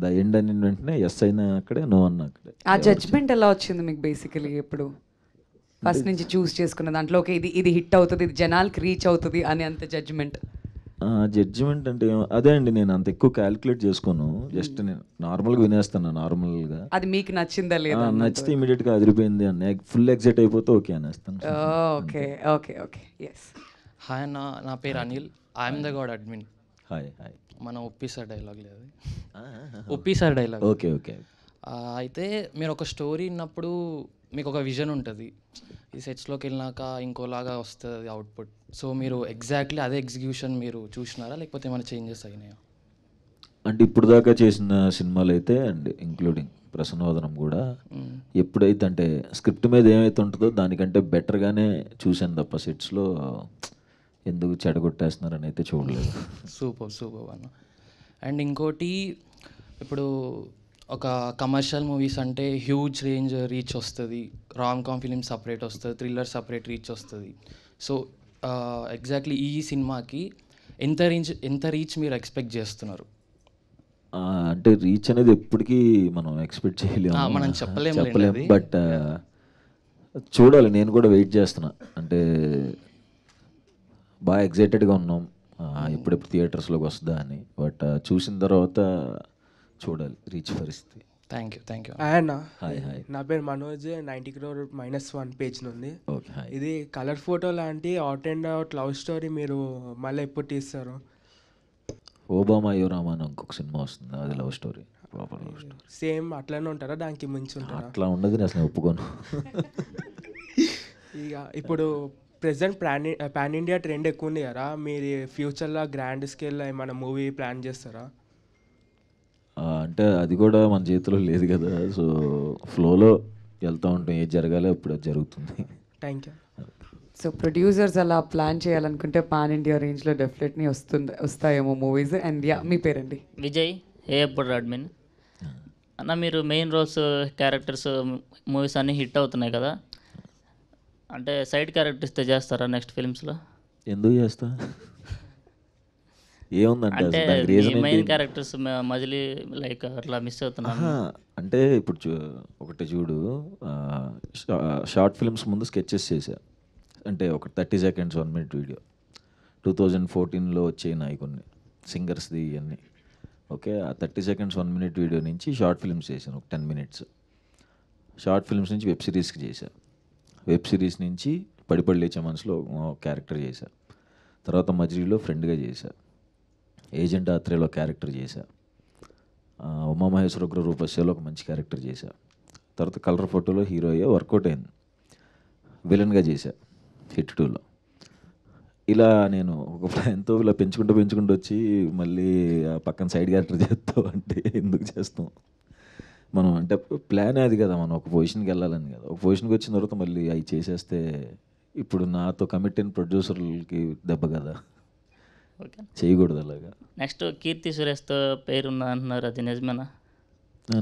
ద ఎండ్ అని వెంటనే ఎస్ అయినా అక్కడే, నో అన్న అక్కడే. ఆ జడ్జ్మెంట్ ఎలా వచ్చింది మీకు బేసికలీ? ఎప్పుడు ఫస్ట్ నుంచి చూస్ చేసుకున్న దాంట్లో ఓకే ఇది హిట్ అవుతుంది, ఇది జనాలకి రీచ్ అవుతుంది అని అంత జడ్జ్మెంట్? జడ్జిమెంట్ అంటే అదే అండి, నేను అంత ఎక్కువ క్యాలిక్యులేట్ చేసుకోను, జస్ట్ నేను నార్మల్గా వినేస్తాను. నార్మల్గా అది మీకు నచ్చిందా లేదా? నచ్చితే ఇమీడియట్గా అదిరిపోయింది అన్న, ఫుల్ ఎగ్జైట్ అయిపోతే ఓకే అనేస్తాను. Okay okay okay. Yes. Hi అన్న, నా పేరు Anil, I'm the god admin. Hi hi. మన ఒప్పిసార్ డైలాగ్ లేదు, ఒప్పిసార్ డైలాగ్. Okay okay. అయితే మీరు ఒక స్టోరీ విన్నప్పుడు మీకు ఒక విజన్ ఉంటుంది, ఈ సెట్స్లోకి వెళ్ళినాక ఇంకోలాగా వస్తుంది అవుట్పుట్. సో మీరు ఎగ్జాక్ట్లీ అదే ఎగ్జిక్యూషన్ మీరు చూసినారా లేకపోతే ఏమైనా చేంజెస్ అయినాయా? అంటే ఇప్పుడు దాకా చేసిన సినిమాలు అయితే అండ్ ఇంక్లూడింగ్ ప్రసన్నవదనం కూడా ఎప్పుడైతే అంటే స్క్రిప్ట్ మీద ఏమైతే ఉంటుందో దానికంటే బెటర్గానే చూశాను తప్ప సెట్స్లో ఎందుకు చెడగొట్టేస్తున్నారని అయితే చూడలేదు. సూపర్ అన్న. అండ్ ఇంకోటి, ఇప్పుడు ఒక కమర్షియల్ మూవీస్ అంటే హ్యూజ్ రేంజ్ రీచ్ వస్తుంది, రామ్ కామ్ ఫిలిం సపరేట్ వస్తుంది, థ్రిల్లర్ సపరేట్ రీచ్ వస్తుంది. సో ఎగ్జాక్ట్లీ ఈ సినిమాకి ఎంత రీచ్ మీరు ఎక్స్పెక్ట్ చేస్తున్నారు? అంటే రీచ్ అనేది ఎప్పటికీ మనం ఎక్స్పెక్ట్ చేయలేము, మనం చెప్పలేము. బట్ చూడాలి, నేను కూడా వెయిట్ చేస్తున్నా. అంటే బాగా ఎగ్జైటెడ్గా ఉన్నాం ఎప్పుడెప్పుడు థియేటర్స్లోకి వస్తుందా అని. బట్ చూసిన తర్వాత చూడాలి రీచ్ పరిస్థితి. Thank you. అన్న, హాయ్ హాయ్. నా పేరు మనోజ్, 90 crore -1 పేజ్ ఉంది. Okay hi. ఇది కలర్ ఫోటో లాంటి out and out love story మీరు మళ్ళీ ఎప్పుడు తీస్తారు? ఓబామా యోరామా అని ఇంకొక సినిమా వస్తుంది, అది love story, proper love story. Same అట్లనే ఉంటారా, దానికి మించి ఉంటారా? అట్లా ఉండదు, నేను అసలు ఒప్పుకోను. ఇక ఇప్పుడు ప్రెసెంట్ పాన్ ఇండియా ట్రెండ్ ఎక్కువ ఉంది కదా, మీరు ఫ్యూచర్లో గ్రాండ్ స్కేల్లో ఏమైనా మూవీ ప్లాన్ చేస్తారా? అంటే అది కూడా మన చేతిలో లేదు కదా. సో ఫ్లోలో వెళ్తూ ఉంటాం, ఏది జరగాలి అప్పుడు అది జరుగుతుంది. Thank you. సో ప్రొడ్యూసర్స్ అలా ప్లాన్ చేయాలనుకుంటే పాన్ ఇండియా రేంజ్లో డెఫినెట్లీ వస్తాయేమో మూవీస్. అండ్ యా, మీ పేరండి? విజయ్, ఏఎప్పుడు అడ్మిన్. అన్న, మీరు మెయిన్ రోల్స్ క్యారెక్టర్స్ మూవీస్ అన్నీ హిట్ అవుతున్నాయి కదా, అంటే సైడ్ క్యారెక్టర్స్ చేస్తారా నెక్స్ట్ ఫిల్మ్స్లో? ఎందుకు చేస్తా, ఏముందంటే మెయిన్ క్యారెక్టర్స్ మజిలీ లైక్ అట్లా మిస్ అవుతున్నాను. అంటే ఇప్పుడు ఒకటి చూడు, షార్ట్ ఫిల్మ్స్ ముందు స్కెచెస్ చేశా, అంటే ఒక 30 seconds 1 minute వీడియో 2014లో వచ్చాయి కొన్ని సింగర్స్ది ఇవన్నీ. ఓకే, ఆ 30 seconds 1 minute వీడియో నుంచి షార్ట్ ఫిల్మ్స్ చేశాను, ఒక 10 minutes. షార్ట్ ఫిల్మ్స్ నుంచి వెబ్ సిరీస్కి చేశా, వెబ్ సిరీస్ నుంచి పడిపడి లేచే మనసులో క్యారెక్టర్ చేశా, తర్వాత మజిలీలో ఫ్రెండ్గా చేశా, ఏజెంట్ ఆత్రేయలో క్యారెక్టర్ చేశా, ఉమామహేశ్వర ఉగ్ర రూపస్యలో ఒక మంచి క్యారెక్టర్ చేశా, తర్వాత కలర్ ఫోటోలో హీరో అయ్యా, వర్కౌట్ అయింది, విలన్గా చేశా హిట్ 2లో. ఇలా నేను ఒక ప్లాన్తో ఇలా పెంచుకుంటూ వచ్చి మళ్ళీ ఆ పక్కన సైడ్ క్యారెక్టర్ చేస్తావు అంటే ఎందుకు చేస్తాం మనం, అంటే ప్లాన్ అది కదా, మనం ఒక పొజిషన్కి వెళ్ళాలని కదా. ఒక పొజిషన్కి వచ్చిన తర్వాత మళ్ళీ అవి చేసేస్తే ఇప్పుడు నాతో కమిట్ అయిన ప్రొడ్యూసర్లకి దెబ్బ కదా, చేయకూడదు అలాగా. నెక్స్ట్ కీర్తి సురేష్తో పేరుందా అంటున్నారు, అది నిజమేనా?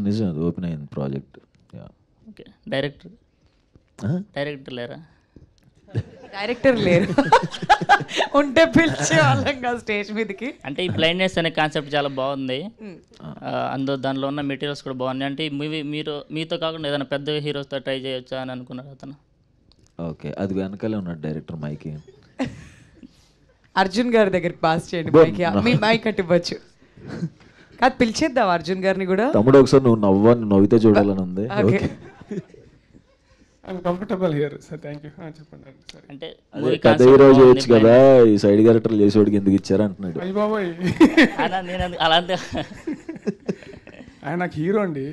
నిజం, అది ఓపెన్ అయింది ప్రాజెక్ట్. ఓకే, డైరెక్టర్ లేరా? డైరెక్టర్ లేరు, ఉంటే పిలిచే వాళ్ళం కదా స్టేజ్ మీదకి. అంటే ఈ బ్లైండ్నెస్ అనే కాన్సెప్ట్ చాలా బాగుంది, దానిలో ఉన్న మెటీరియల్స్ కూడా బాగున్నాయి. అంటే మూవీ మీతో కాకుండా ఏదైనా పెద్ద హీరోస్తో ట్రై చేయొచ్చా అని అనుకున్నారు అతను? ఓకే, అది వెనకాలే ఉన్నాడు డైరెక్టర్ మైకి. అర్జున్ గారి దగ్గరికి పాస్ చేయండి మైక్, మీ మైక్ కట్టివ్వచ్చు. కాదు, పిలిచేద్దాం అర్జున్ గారిని కూడా. తమ్ముడు ఒకసారి నువ్వు నవ్వితే చూడాలని ఉంది. Okay, comfortable here sir, thank you. చెప్పండి. అంటే పెద్ద హీరో చేయొచ్చు కదా, ఈ సైడ్ క్యారెక్టర్లు చేసేవాడికి ఎందుకు ఇచ్చారు అంటున్నాడు. అయ్య బాబోయ్, అలాంటి ఆయన నాకు హీరో అండి,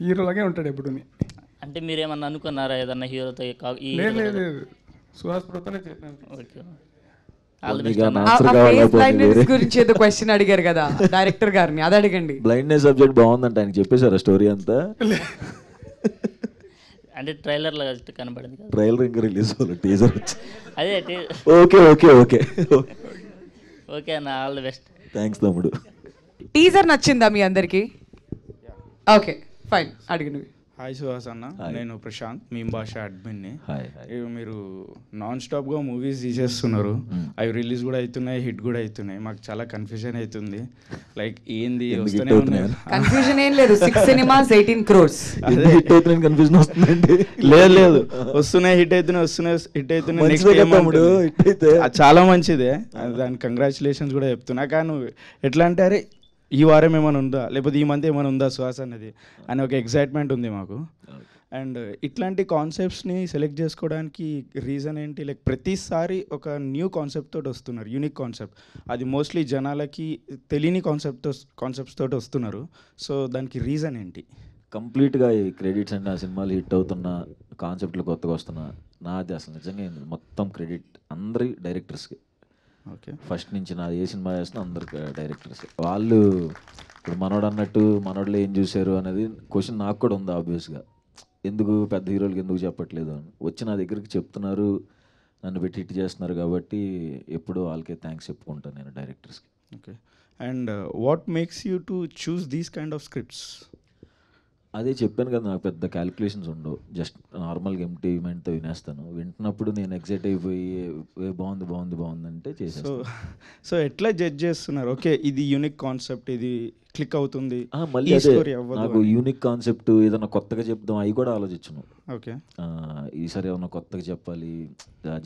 హీరోలాగే ఉంటాడు ఎప్పుడు. అంటే మీరేమన్నా అనుకున్నారా ఏదన్నా హీరోతో? లేదు, సుహాస్ ప్రోతోనే చేశాను. ఓకే, గురించి ఏదో క్వశ్చన్ అడిగారు కదా డైరెక్టర్ గారిని, అది అడగండి. బ్లైండ్నెస్ సబ్జెక్ట్ బాగుందంట, ఆయనకి చెప్పేశారా స్టోరీ అంతా? అంటే ట్రైలర్లో కనబడింది కదా, ట్రైలర్ ఇంకా రిలీజ్ అవ్వాలి, టీజర్ వచ్చి. అదే ఓకే ఓకే ఓకే ఓకే అన్న, ఆల్ ది బెస్ట్. థ్యాంక్స్ తమ్ముడు. టీజర్ నచ్చిందా మీ అందరికి? ఓకే ఫైన్, అడిగిన. హాయ్ సుహాస్ అన్న, నేను ప్రశాంత్, మీ భాష అడ్మిన్ని. హాయ్. మీరు నాన్ స్టాప్గా మూవీస్ తీసేస్తున్నారు, అవి రిలీజ్ కూడా అవుతున్నాయి, హిట్ కూడా అవుతున్నాయి. మాకు చాలా కన్ఫ్యూజన్ అవుతుంది, లైక్ ఏంది వస్తూనే ఉన్నాయి. కన్ఫ్యూజన్ ఏం లేదు, 6 cinemas 18 crores. కన్ఫ్యూజన్ వస్తుందండి. లేదు వస్తున్నాయి, హిట్ అవుతున్నాయి నెక్స్ట్ చాలా మంచిదే, దానికి కంగ్రాచులేషన్స్ కూడా చెప్తున్నా. కానీ ఎట్లా అంటే అరే ఈ వారం ఏమైనా ఉందా, లేకపోతే ఈ మంత్ ఏమైనా ఉందా సుహాస్ అనేది అని ఒక ఎక్సైట్మెంట్ ఉంది మాకు. అండ్ ఇట్లాంటి కాన్సెప్ట్స్ని సెలెక్ట్ చేసుకోవడానికి రీజన్ ఏంటి? లైక్ ప్రతిసారి ఒక న్యూ కాన్సెప్ట్ తోటి వస్తున్నారు, యూనిక్ కాన్సెప్ట్. అది మోస్ట్లీ జనాలకి తెలియని కాన్సెప్ట్స్ తోటి వస్తున్నారు. సో దానికి రీజన్ ఏంటి? కంప్లీట్గా ఈ క్రెడిట్స్ అంటే ఆ సినిమాలు హిట్ అవుతున్న కాన్సెప్ట్లు కొత్తగా వస్తున్నా నాది అసలు నిజంగా మొత్తం క్రెడిట్ అందరి డైరెక్టర్స్కి. ఓకే, ఫస్ట్ నుంచి నాది ఏ సినిమా చేస్తున్నా అందరికి డైరెక్టర్స్. వాళ్ళు ఇప్పుడు మనోడు అన్నట్టు మనోళ్ళు ఏం చూశారు అనేది క్వశ్చన్ నాకు కూడా ఉంది ఆబ్వియస్గా, ఎందుకు పెద్ద హీరోలకి ఎందుకు చెప్పట్లేదు అని. వచ్చి నా దగ్గరికి చెప్తున్నారు, నన్ను పెట్టి హిట్ చేస్తున్నారు కాబట్టి ఎప్పుడు వాళ్ళకే థ్యాంక్స్ చెప్పుకుంటాను నేను డైరెక్టర్స్కి. Okay, and what makes you to choose these kind of scripts? అదే చెప్పాను కదా, నాకు పెద్ద క్యాలిక్యులేషన్స్ ఉండవు, జస్ట్ నార్మల్గా ఎంటీ మైండ్తో వినేస్తాను. వింటున్నప్పుడు నేను ఎగ్జైట్ అయిపోయి బాగుంది అంటే చేసేస్తాను. సో ఎట్లా జడ్జ్ చేస్తున్నారు? ఓకే, ఇది యూనిక్ కాన్సెప్ట్, ఇది క్లిక్ అవుతుంది, మళ్ళీ అదే నాకు యూనిక్ కాన్సెప్ట్ ఏదైనా కొత్తగా చెప్దాం అవి కూడా ఆలోచించను. ఓకే, ఈసారి ఏమన్నా కొత్తగా చెప్పాలి,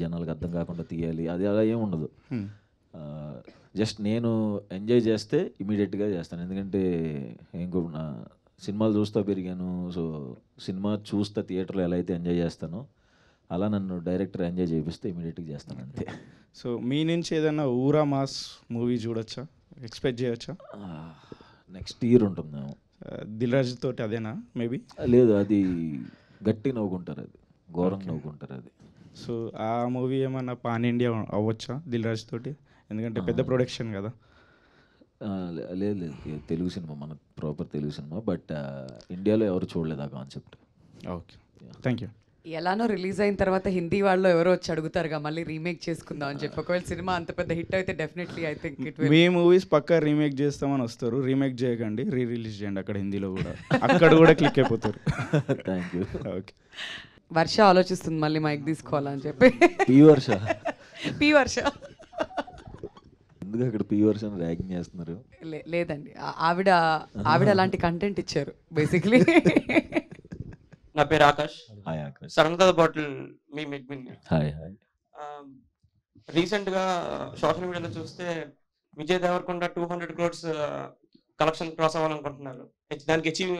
జనాలకు అర్థం కాకుండా తీయాలి, అది అలా ఏమి ఉండదు. జస్ట్ నేను ఎంజాయ్ చేస్తే ఇమీడియట్గా చేస్తాను, ఎందుకంటే ఇంకో సినిమాలు చూస్తూ పెరిగాను. సో సినిమా చూస్తా థియేటర్లో ఎలా అయితే ఎంజాయ్ చేస్తానో అలా నన్ను డైరెక్టర్ ఎంజాయ్ చేపిస్తే ఇమీడియట్గా చేస్తాను అంతే. సో మీ నుంచి ఏదైనా ఊరా మాస్ మూవీ చూడొచ్చా, ఎక్స్పెక్ట్ చేయొచ్చా? నెక్స్ట్ ఇయర్ ఉంటుందేమో. దిల్ రాజు తోటి అదేనా మేబీ? లేదు, అది గట్టి నవ్వుకుంటారు, అది ఘోరంగా నవ్వుకుంటారు అది. సో ఆ మూవీ ఏమన్నా పాన్ ఇండియా అవ్వచ్చా దిల్ రాజు తోటి? ఎందుకంటే పెద్ద ప్రొడక్షన్ కదా. లేదు లేదు, తెలుగు సినిమా, మన ప్రాపర్ తెలుగు సినిమా. బట్ ఇండియాలో ఎవరు చూడలేదు ఆ కాన్సెప్ట్. Okay, thank you. ఎలానో రిలీజ్ అయిన తర్వాత హిందీ వాళ్ళు ఎవరో వచ్చి అడుగుతారుగా మళ్ళీ రీమేక్ చేసుకుందాం అని చెప్పి. ఒకవేళ సినిమా అంత పెద్ద హిట్ అయితే definitely I think it will. మీ మూవీస్ పక్కా రీమేక్ చేస్తామని వస్తారు. రీమేక్ చేయకండి, రిలీజ్ చేయండి అక్కడ హిందీలో కూడా, అక్కడ కూడా క్లిక్ అయిపోతారు. Thank you. ఓకే. వర్ష ఆలోచిస్తుంది మళ్ళీ మైక్ తీసుకోవాలని చెప్పి. పి వర్ష ఎందుకు అక్కడ పి వర్ష ర్యాగింగ్ చేస్తున్నారు? లేదండి, ఆవిడ అలాంటి కంటెంట్ ఇచ్చారు బేసిక్లీ. నా పేరు ఆకాష్. హాయ్ ఆకాష్. సడన్ గా బాటిల్ మీ మెగ్విన్. Hi hi. రీసెంట్ గా సోషల్ మీడియాలో చూస్తే Vijay Deverakonda 200 crores collection cross అవ్వాలనుకుంటున్నారు. దానికి అచీవ్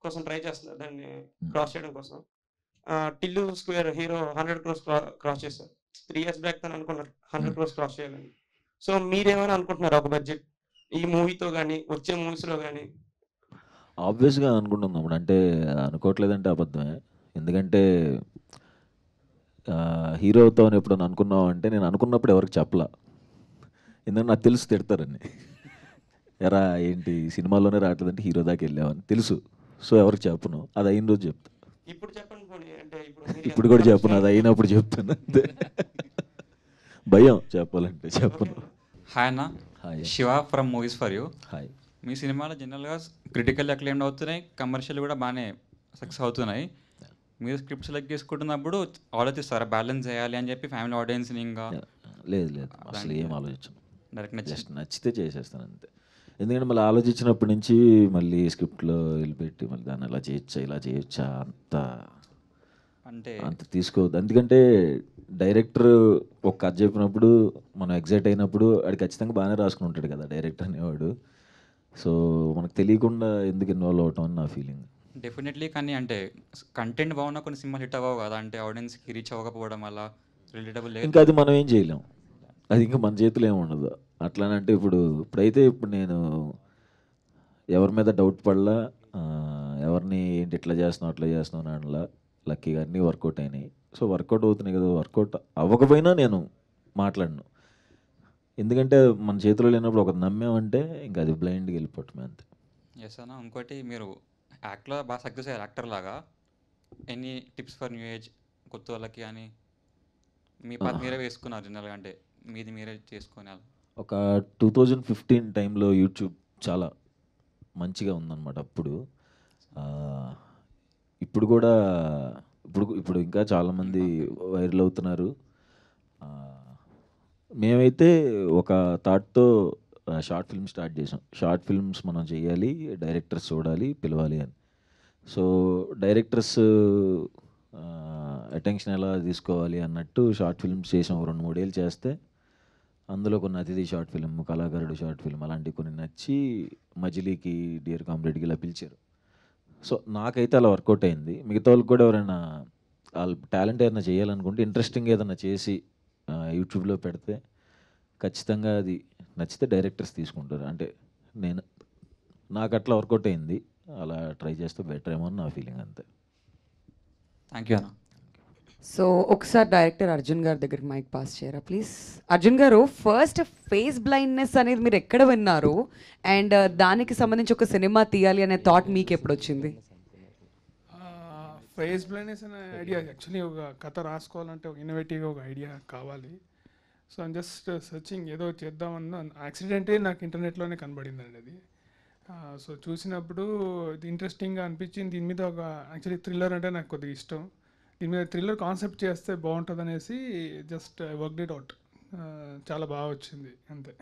కోసం ట్రై చేస్తున్నారు, దాన్ని క్రాస్ చేయడం కోసం. Tillu square hero 100 crores cross చేశారు. 3 years బ్యాక్ తను అనుకున్నారు 100 crores క్రాస్ చేయాలని. సో మీరేమైనా అనుకుంటున్నారు ఒక బడ్జెట్ ఈ మూవీతో కానీ వచ్చే మూవీస్లో కానీ? ఆబ్వియస్గా అనుకుంటున్నాం, అంటే అనుకోవట్లేదంటే అబద్ధమే. ఎందుకంటే హీరోతో ఎప్పుడు అనుకున్నావు అంటే, నేను అనుకున్నప్పుడు ఎవరికి చెప్పలా, ఎందుకంటే నాకు తెలుసు తిడతారని. ఎరా ఏంటి సినిమాలోనే రావట్లేదంటే హీరో దాకా వెళ్ళావని తెలుసు. సో ఎవరికి చెప్పను, అది అయిన రోజు చెప్తా. ఇప్పుడు చెప్పండి పోనీ, అంటే ఇప్పుడు కూడా చెప్పను, అది అయినప్పుడు చెప్తాను అంతే. భయం చెప్పాలంటే చెప్పను. హాయ్ అన్న. Hi. Shiva from movies for you. Hi. మీ సినిమాలు జనరల్గా క్రిటికల్ అక్లెయిమ్డ్ అవుతున్నాయి, కమర్షియల్ కూడా బాగానే సక్సెస్ అవుతున్నాయి. మీరు స్క్రిప్ట్ సెలెక్ట్ చేసుకుంటున్నప్పుడు ఆలోచిస్తారా బ్యాలెన్స్ చేయాలి అని చెప్పి ఫ్యామిలీ ఆడియన్స్ని? ఇంకా లేదు లేదు, అసలు ఏం ఆలోచించను. డైరెక్ట్ జస్ట్ నచ్చితే చేసేస్తాను అంతే. ఎందుకంటే మళ్ళీ ఆలోచించినప్పటి నుంచి మళ్ళీ స్క్రిప్ట్లో వెళ్ళిపెట్టి మళ్ళీ దాన్ని ఎలా చేయొచ్చా ఇలా చేయొచ్చా అంత తీసుకోవద్దు. ఎందుకంటే డైరెక్టర్ ఒక కథ చెప్పినప్పుడు మనం ఎగ్జైట్ అయినప్పుడు అది ఖచ్చితంగా బాగానే రాసుకుని ఉంటాడు కదా డైరెక్టర్ అనేవాడు. సో మనకు తెలియకుండా ఎందుకు ఇన్వాల్వ్ అవటం అని నా ఫీలింగ్. డెఫినెట్లీ. కానీ అంటే కంటెంట్ బాగున్నా కొన్ని సినిమాలు హిట్ అవ్వవు కదా, అంటే ఆడియన్స్కి రీచ్ అవ్వకపోవడం వల్ల రిలేటబుల్ లేదు. ఇంకా అది మనం ఏం చేయలేం, అది ఇంకా మన చేతిలో ఏమి ఉండదు. అట్లానంటే ఇప్పుడైతే నేను ఎవరి మీద డౌట్ పడలా, ఎవరిని ఏంటి ఇట్లా చేస్తున్నావు అట్లా చేస్తున్నావు అనలా. లక్కీగా అన్నీ వర్కౌట్ అయినాయి. సో వర్కౌట్ అవుతున్నాయి కదా, వర్కౌట్ అవ్వకపోయినా నేను మాట్లాడను. ఎందుకంటే మన చేతిలో లేనప్పుడు ఒకటి నమ్మామంటే ఇంకా అది బ్లైండ్గా వెళ్ళిపోవటమే అంతే. ఎస్ అన్న. ఇంకోటి మీరు యాక్ట్లో బాగా సక్సెస్ అయ్యారు యాక్టర్ లాగా. Any tips for new age కొత్త వాళ్ళకి అని మీ పాత మీరే వేసుకున్నారు జనరల్గా, అంటే మీది మీరే చేసుకునే? ఒక 2015 టైంలో యూట్యూబ్ చాలా మంచిగా ఉందన్నమాట అప్పుడు. ఇప్పుడు కూడా ఇప్పుడు ఇంకా చాలామంది వైరల్ అవుతున్నారు. మేమైతే ఒక థాట్తో షార్ట్ ఫిల్మ్ స్టార్ట్ చేసాం. షార్ట్ ఫిల్మ్స్ మనం చేయాలి, డైరెక్టర్స్ చూడాలి, పిలవాలి అని. సో డైరెక్టర్స్ అటెన్షన్ ఎలా తీసుకోవాలి అన్నట్టు షార్ట్ ఫిల్మ్స్ చేసాం. 2-3 ఏళ్ళు చేస్తే అందులో కొన్ని అతిథి షార్ట్ ఫిల్మ్, కళాకారుడు షార్ట్ ఫిల్మ్ అలాంటివి కొన్ని నచ్చి మజిలీకి, డియర్ కామ్రేడ్కి ఇలా పిలిచారు. సో నాకైతే అలా వర్కౌట్ అయింది. మిగతా వాళ్ళకి కూడా ఎవరైనా వాళ్ళ టాలెంట్ ఏదైనా చేయాలనుకుంటే ఇంట్రెస్టింగ్ ఏదైనా చేసి యూట్యూబ్లో పెడితే ఖచ్చితంగా అది నచ్చితే డైరెక్టర్స్ తీసుకుంటారు. అంటే నాకు అట్లా వర్కౌట్ అయింది, అలా ట్రై చేస్తే బెటర్ ఏమో అని నా ఫీలింగ్ అంతే. థ్యాంక్ యూ అన్న. సో ఒకసారి డైరెక్టర్ అర్జున్ గారి దగ్గరికి మైక్ పాస్ చేయరా ప్లీజ్. అర్జున్ గారు, ఫస్ట్ ఫేస్ బ్లైండ్నెస్ అనేది మీరు ఎక్కడ విన్నారు, అండ్ దానికి సంబంధించి ఒక సినిమా తీయాలి అనే థాట్ మీకు ఎప్పుడు వచ్చింది? ఫేస్ బ్లైండ్నెస్ అనే ఐడియా యాక్చువల్లీ ఒక కథ రాసుకోవాలంటే ఒక ఇన్నోవేటివ్గా ఒక ఐడియా కావాలి. సో ఐమ్ జస్ట్ సర్చింగ్ ఏదో చేద్దామన్న యాక్సిడెంటే నాకు ఇంటర్నెట్లోనే కనబడిందండి అది. సో చూసినప్పుడు ఇది ఇంట్రెస్టింగ్గా అనిపించింది. దీని మీద ఒక యాక్చువల్లీ థ్రిల్లర్ అంటే నాకు కొద్దిగా ఇష్టం. దీని మీద థ్రిల్లర్ కాన్సెప్ట్ చేస్తే బాగుంటుంది అనేసి just I worked it out. చాలా బాగా వచ్చింది అంతే.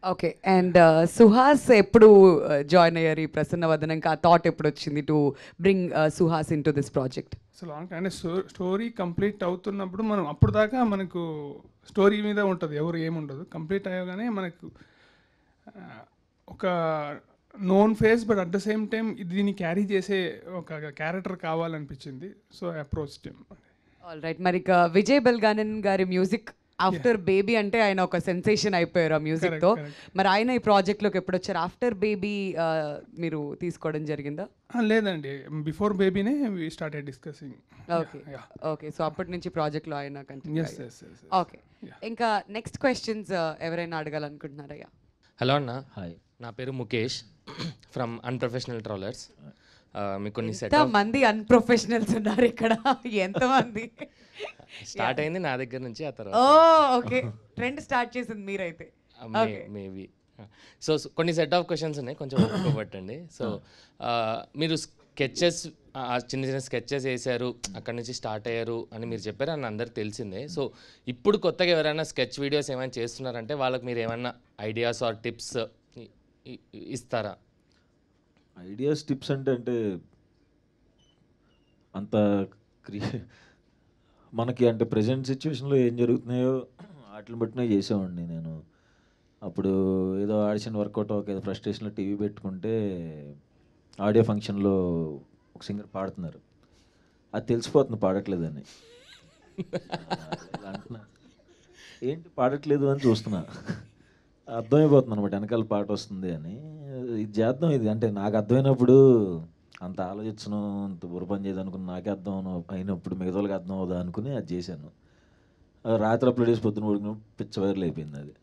ఓకే. అండ్ సుహాస్ ఎప్పుడు జాయిన్ అయ్యారు ఈ ప్రసన్నవదనంకి? ఆ థాట్ ఎప్పుడు వచ్చింది to bring Suhas in to this project? So long అంటే స్టోరీ కంప్లీట్ అవుతున్నప్పుడు మనం అప్పుడు దాకా మనకు స్టోరీ మీద ఉంటుంది, ఎవరు ఏముండదు. కంప్లీట్ అయ్యగానే మనకు ఒక known face but at the same time దీన్ని క్యారీ చేసే ఒక క్యారెక్టర్ కావాలనిపించింది. So approach team. All right. మరి విజయ్ బెల్గానన్ గారి మ్యూజిక్ ఆఫ్టర్ బేబీ అంటే ఆయన ఒక సెన్సేషన్ అయిపోయారు ఆ మ్యూజిక్తో. మరి ఆయన ఈ ప్రాజెక్ట్లోకి ఎప్పుడు వచ్చారు? ఆఫ్టర్ బేబీ మీరు తీసుకోవడం జరిగిందా? లేదండి, బిఫోర్ బేబీనే we started discussing. Okay okay. So అప్పటి నుంచి ప్రాజెక్ట్లో ఆయన కంటిన్యూ. Yes. ఓకే. ఇంకా నెక్స్ట్ క్వశ్చన్స్ ఎవరైనా అడగాలనుకుంటున్నారయ్యా? హలో అన్న. హాయ్. నా పేరు ముఖేష్ ఫ్రమ్ అన్ప్రొఫెషనల్ ట్రాలర్స్. మీకు కొన్ని మంది అన్ప్రొఫెషనల్స్ ఉన్నారు ఇక్కడ. ఎంతమంది? స్టార్ట్ అయింది నా దగ్గర నుంచి. ఆ తర్వాత ఓకే, ట్రెండ్ స్టార్ట్ చేసింది మీరైతే. మేబీ. సో కొన్ని సెట్ ఆఫ్ క్వశ్చన్స్ ఉన్నాయి, కొంచెం ఒప్పుకోబట్టండి. సో మీరు స్కెచెస్, చిన్న చిన్న స్కెచెస్ వేసారు, అక్కడ నుంచి స్టార్ట్ అయ్యారు అని మీరు చెప్పారు, అని అందరికి తెలిసిందే. సో ఇప్పుడు కొత్తగా ఎవరైనా స్కెచ్ వీడియోస్ ఏమైనా చేస్తున్నారంటే వాళ్ళకి మీరు ఏమైనా ఐడియాస్ ఆర్ టిప్స్ ఇస్తారా? ఐడియాస్ టిప్స్ అంటే అంత మనకి అంటే ప్రజెంట్ సిచ్యువేషన్లో ఏం జరుగుతున్నాయో వాటిని బట్టినే చేసేవాడిని నేను. అప్పుడు ఏదో ఆడిషన్ వర్కౌట్ ఒక ఏదో ఫ్రస్ట్రేషన్లో టీవీ పెట్టుకుంటే ఆడియో ఫంక్షన్లో ఒక సింగర్ పాడుతున్నారు, అది తెలిసిపోతుంది పాడట్లేదని. అంటున్నా ఏంటి పాడట్లేదు అని చూస్తున్నా, అర్థమైపోతుంది అనమాట వెనకాల పాట వస్తుంది అని. ఇది చేద్దాం, ఇది అంటే నాకు అర్థమైనప్పుడు అంత ఆలోచించను, అంత బుర్రపని చేయదు అనుకుని నాకే అర్థం అయినప్పుడు మిగతా వాళ్ళకి అర్థం అవుదా అనుకుని అది చేశాను. రాత్రి అప్లోడ్ చేసి పొద్దున ఉడికిన పిచ్చ వైరల్ అయిపోయింది అది.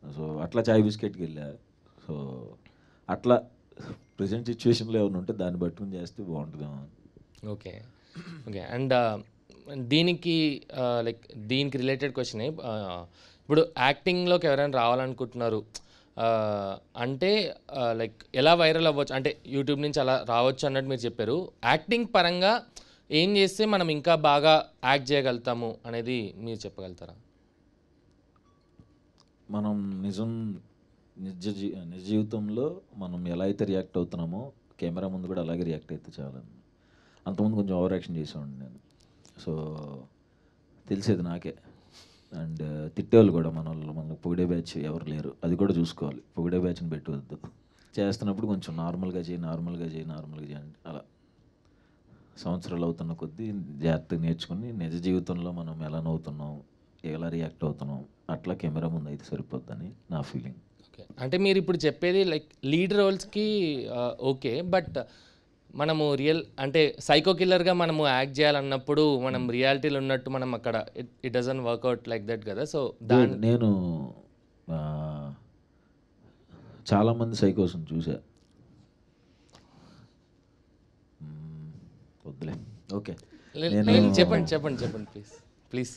సో అట్లా చాయ్ బిస్కెట్కి వెళ్ళా. సో అట్లా ప్రజెంట్ సిచ్యువేషన్లో ఏమైనా ఉంటే దాన్ని పట్టుకుని చేస్తే బాగుంటుందేమో. Okay okay. అండ్ దీనికి దీనికి రిలేటెడ్ క్వశ్చన్, ఇప్పుడు యాక్టింగ్లోకి ఎవరైనా రావాలనుకుంటున్నారు అంటే ఎలా వైరల్ అవ్వచ్చు, అంటే యూట్యూబ్ నుంచి అలా రావచ్చు అన్నట్టు మీరు చెప్పారు. యాక్టింగ్ పరంగా ఏం చేస్తే మనం ఇంకా బాగా యాక్ట్ చేయగలుగుతాము అనేది మీరు చెప్పగలుగుతారా? మనం నిజ జీవితంలో మనం ఎలా అయితే రియాక్ట్ అవుతున్నామో కెమెరా ముందు కూడా అలాగే రియాక్ట్ అయితే చాలా. అంతకుముందు కొంచెం ఓవర్ యాక్షన్ చేసేవాడిని నేను. సో తెలిసేది నాకే. అండ్ తిట్టేవాళ్ళు కూడా మనకు పొగిడే బ్యాచ్ ఎవరు లేరు, అది కూడా చూసుకోవాలి. పొగిడే బ్యాచ్ని పెట్టవద్దు. చేస్తున్నప్పుడు కొంచెం నార్మల్గా చేయి అంటే అలా సంవత్సరాలు అవుతున్న కొద్దీ జాగ్రత్తగా నేర్చుకుని నిజ జీవితంలో మనం ఎలా నవ్వుతున్నాం, ఎలా రియాక్ట్ అవుతున్నాం అట్లా కెమెరా ముందు అయితే సరిపోద్దని నా ఫీలింగ్. ఓకే. అంటే మీరు ఇప్పుడు చెప్పేది లీడ్ రోల్స్కి ఓకే, బట్ మనము అంటే సైకో కిల్లర్గా మనము యాక్ట్ చేయాలన్నప్పుడు మనం రియాలిటీలో ఉన్నట్టు మనం అక్కడ it doesn't work out like that కదా. సో నేను చాలామంది సైకోస్ని చూసా. వద్దులే. ఓకే, చెప్పండి ప్లీజ్.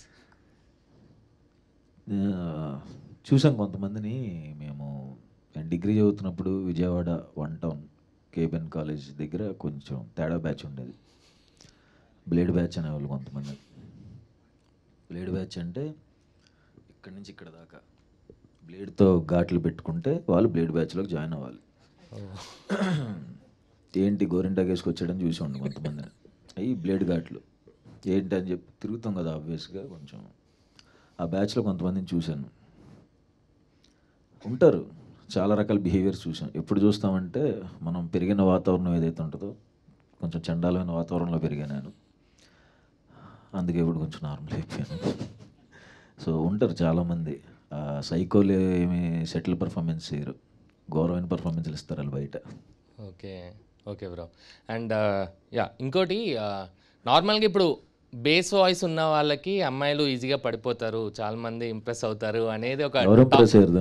చూసాం కొంతమందిని. మేము డిగ్రీ చదువుతున్నప్పుడు విజయవాడ 1 టౌన్ కేబిఎన్ కాలేజ్ దగ్గర కొంచెం తేడా బ్యాచ్ ఉండేది, బ్లేడ్ బ్యాచ్ అనేవాళ్ళు కొంతమంది. బ్లేడ్ బ్యాచ్ అంటే ఇక్కడి నుంచి ఇక్కడ దాకా బ్లేడ్తో ఘాట్లు పెట్టుకుంటే వాళ్ళు బ్లేడ్ బ్యాచ్లోకి జాయిన్ అవ్వాలి. ఏంటి గోరింటాకు వేసుకొచ్చాడని చూసి ఉండి కొంతమందిని. అవి బ్లేడ్ ఘాట్లు ఏంటి అని చెప్పి తిరుగుతాం కదా ఆబ్వియస్గా. కొంచెం ఆ బ్యాచ్లో కొంతమందిని చూశాను. ఉంటారు చాలా రకాల బిహేవియర్స్ చూసాం. ఎప్పుడు చూస్తామంటే మనం పెరిగిన వాతావరణం ఏదైతే ఉంటుందో కొంచెం చండాలమైన వాతావరణంలో పెరిగాను నేను, అందుకే ఇప్పుడు కొంచెం నార్మల్ అయిపోయాను. సో ఉంటారు చాలామంది సైకోలు ఏమి సెటిల్ పర్ఫార్మెన్స్ చేయరు, ఘోరమైన పర్ఫార్మెన్స్లు ఇస్తారు వాళ్ళు బయట. Okay okay bro. అండ్ ఇంకోటి నార్మల్గా ఇప్పుడు బేస్ వాయిస్ ఉన్న వాళ్ళకి అమ్మాయిలు ఈజీగా పడిపోతారు, చాలా మంది ఇంప్రెస్ అవుతారు అనేది ఒక. ఎవరు ఇంప్రెస్ అయ్యారు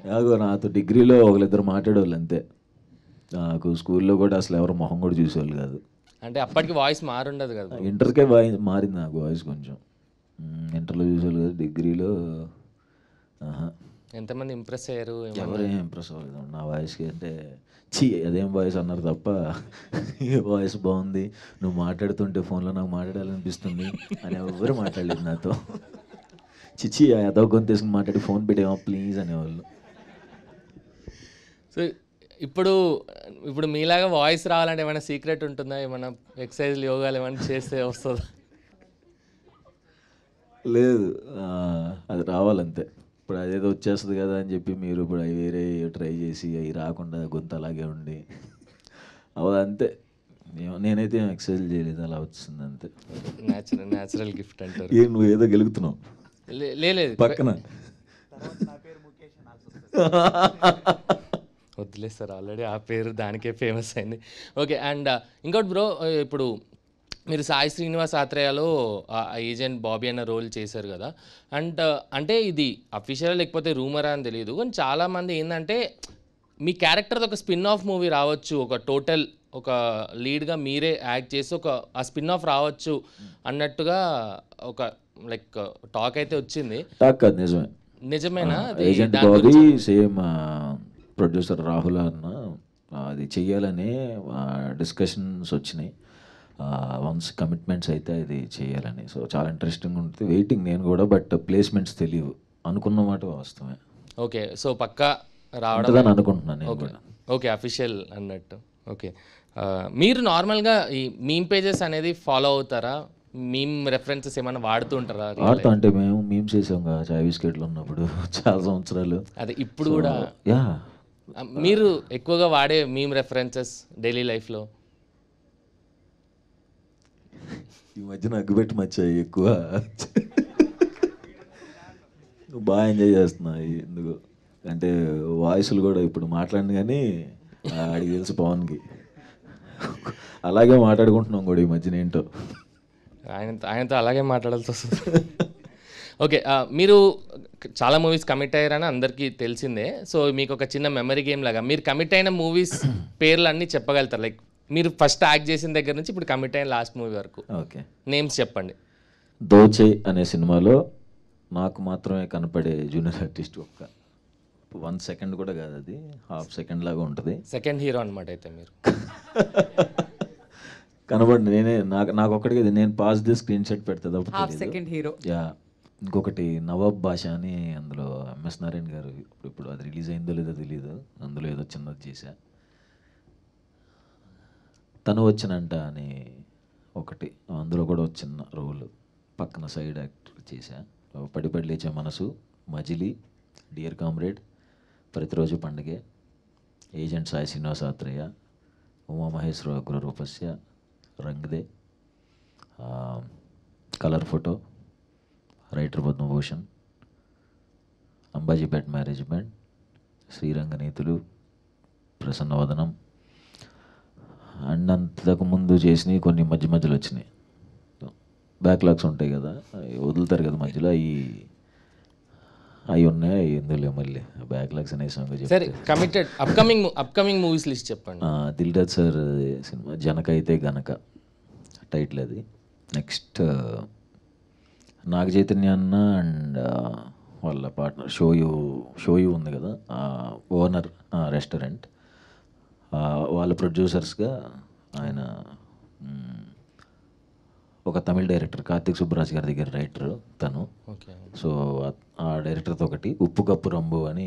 నాకు నాతో డిగ్రీలో ఒకరిద్దరు మాట్లాడేవాళ్ళు అంతే. నాకు స్కూల్లో కూడా అసలు ఎవరు మొహం కూడా చూసేవాళ్ళు కాదు. అంటే అప్పటికి వాయిస్ మారుండదు కదా. ఇంటర్కే మారింది నాకు వాయిస్ కొంచెం. ఇంటర్లో చూసేవాళ్ళు కదా, డిగ్రీలో ఎంతమంది ఇంప్రెస్ అయ్యారు? ఎవరేం ఇంప్రెస్ అవ్వలేదు నా వాయిస్కి. అంటే అదేం వాయిస్ అన్నారు తప్ప వాయిస్ బాగుంది, నువ్వు మాట్లాడుతుంటే ఫోన్లో నాకు మాట్లాడాలనిపిస్తుంది అని ఎవరు మాట్లాడలేదు నాతో. చిచ్చి అదో గొంతు తీసుకుని మాట్లాడి ఫోన్ పెట్టేమో ప్లీజ్ అనేవాళ్ళు. సో ఇప్పుడు మీలాగా వాయిస్ రావాలంటే ఏమైనా సీక్రెట్ ఉంటుందా? ఏమైనా ఎక్సర్సైజ్లు యోగాలు ఏమైనా చేస్తే వస్తుందా? లేదు, అది రావాలంతే. ఇప్పుడు అదేదో వచ్చేస్తుంది కదా అని చెప్పి మీరు ఇప్పుడు అవి వేరే ట్రై చేసి అవి రాకుండా గొంతు అలాగే ఉండి అంతే. నేనైతే ఎక్సర్సైజ్ చేయలేదు, అలా వచ్చింది అంతే. న్యాచురల్ గిఫ్ట్ అంటారు. నువ్వు ఏదో గెలుగుతున్నావు లేదు పక్కన. వదిలేదు సార్, ఆల్రెడీ ఆ పేరు దానికే ఫేమస్ అయింది. ఓకే. అండ్ ఇంకోటి బ్రో, ఇప్పుడు మీరు సాయి శ్రీనివాస్ ఆత్రేయలో ఏజెంట్ బాబీ అన్న రోల్ చేశారు కదా. అండ్ అంటే ఇది అఫీషియల్ లేకపోతే రూమరా అని తెలియదు, కానీ చాలామంది ఏంటంటే మీ క్యారెక్టర్ది ఒక స్పిన్ ఆఫ్ మూవీ రావచ్చు, ఒక టోటల్ ఒక లీడ్గా మీరే యాక్ట్ చేసి ఒక ఆ స్పిన్ ఆఫ్ రావచ్చు అన్నట్టుగా ఒక లైక్ టాక్ అయితే వచ్చింది. టాక్ కాదు, నిజమే. నిజమేనా? Agent Bobby same producer Rahul అన్న అది చెయ్యాలని డిస్కషన్స్ వచ్చినాయి. వన్స్ కమిట్మెంట్స్ అయితే అది చేయాలని. సో చాలా ఇంట్రెస్టింగ్ ఉంటుంది, వెయిటింగ్ నేను కూడా. బట్ ప్లేస్మెంట్స్ తెలియవు, అనుకున్న మాట వాస్తవమే. ఓకే, సో పక్కా రావడం అనుకుంటున్నాను నేను ఓకే కూడా. ఓకే, అఫీషియల్ అన్నట్టు. ఓకే, మీరు నార్మల్గా ఈ మీమ్ పేజెస్ అనేది ఫాలో అవుతారా? మీమ్ రెఫరెన్సెస్ ఏమైనా వాడుతూ ఉంటారా? వాడుతా, అంటే మేము మీమ్స్ చేసాం కదా చాయ్ బిస్కెట్లు ఉన్నప్పుడు చాలా సంవత్సరాలు. అదే ఇప్పుడు కూడా యా. మీరు ఎక్కువగా వాడే మీమ్ రెఫరెన్సెస్ డైలీ లైఫ్లో? ఈ మధ్యన అగ్గుపెట్టి మచ్చాయి ఎక్కువ, బాగా ఎంజాయ్ చేస్తున్నా. ఎందుకు అంటే వాయిస్లు కూడా ఇప్పుడు మాట్లాడింది, కానీ ఆడికి తెలుసు పవన్కి, అలాగే మాట్లాడుకుంటున్నాం కూడా ఈ మధ్యన ఏంటో. ఆయనతో అలాగే మాట్లాడాల్సి వస్తుంది. ఓకే, మీరు చాలా మూవీస్ కమిట్ అయ్యారని అందరికీ తెలిసిందే. సో మీకు ఒక చిన్న మెమరీ గేమ్ లాగా మీరు కమిట్ అయిన మూవీస్ పేర్లు అన్నీ చెప్పగలుగుతారు. లైక్ మీరు ఫస్ట్ యాక్ట్ చేసిన దగ్గర నుంచి ఇప్పుడు కమిట్ అయిన లాస్ట్ మూవీ వరకు ఓకే నేమ్స్ చెప్పండి. దోచే అనే సినిమాలో నాకు మాత్రమే కనపడే జూనియర్ ఆర్టిస్ట్ ఒక్క 1 సెకండ్ కూడా కాదు, అది ½ సెకండ్ లాగా ఉంటుంది. సెకండ్ హీరో అనమాట అయితే మీరు. కనబడి నేనే నాకు ఒక్కడికి నేను పాస్ ది స్క్రీన్ షాట్ పెడతా. ½ సెకండ్ హీరో. యా. ఇంకొకటి నవాబ్ భాష అని, అందులో ఎంఎస్ నారాయణ గారు, ఇప్పుడు అది రిలీజ్ అయిందో లేదో తెలియదు, అందులో ఏదో చిన్నది చేశా. తను వచ్చినంట అని ఒకటి, అందులో కూడా ఒక చిన్న రోల్ పక్కన సైడ్ యాక్టర్ చేశా. పడి లేచే మనసు, మజిలీ, dear comrade, Prathiroju Pandage, agent Sai Srinivas Athreya, Umamaheswara Ugraroopasya, Rang De, colour photo, writer Padmabhushan, Ambajipet management, Sriranganeethulu, Prasannavadanam, and అంతకు ముందు చేసినవి కొన్ని మధ్యలో వచ్చినాయి. బ్యాక్లాగ్స్ ఉంటాయి కదా, వదులుతారు కదా మధ్యలో, అవి ఉన్నాయి. ఎందులో మళ్ళీ బ్యాక్లాగ్స్ అనే సాంగ్ సరే, కమిటెడ్ అప్కమింగ్ మూవీస్ లిస్ట్ చెప్పండి. దిల్ రాజు సార్ సినిమా జనక అయితే గనక టైటిల్ అది. నెక్స్ట్ నాగ చైతన్య అన్న అండ్ వాళ్ళ పార్ట్నర్ షోయూ ఉంది కదా, ఓనర్ రెస్టారెంట్, వాళ్ళ ప్రొడ్యూసర్స్గా ఆయన ఒక తమిళ డైరెక్టర్ కార్తిక్ సుబ్బరాజ్ గారి దగ్గర రైటర్ తను. సో ఆ డైరెక్టర్తో ఒకటి, ఉప్పు కప్పు రంబు అని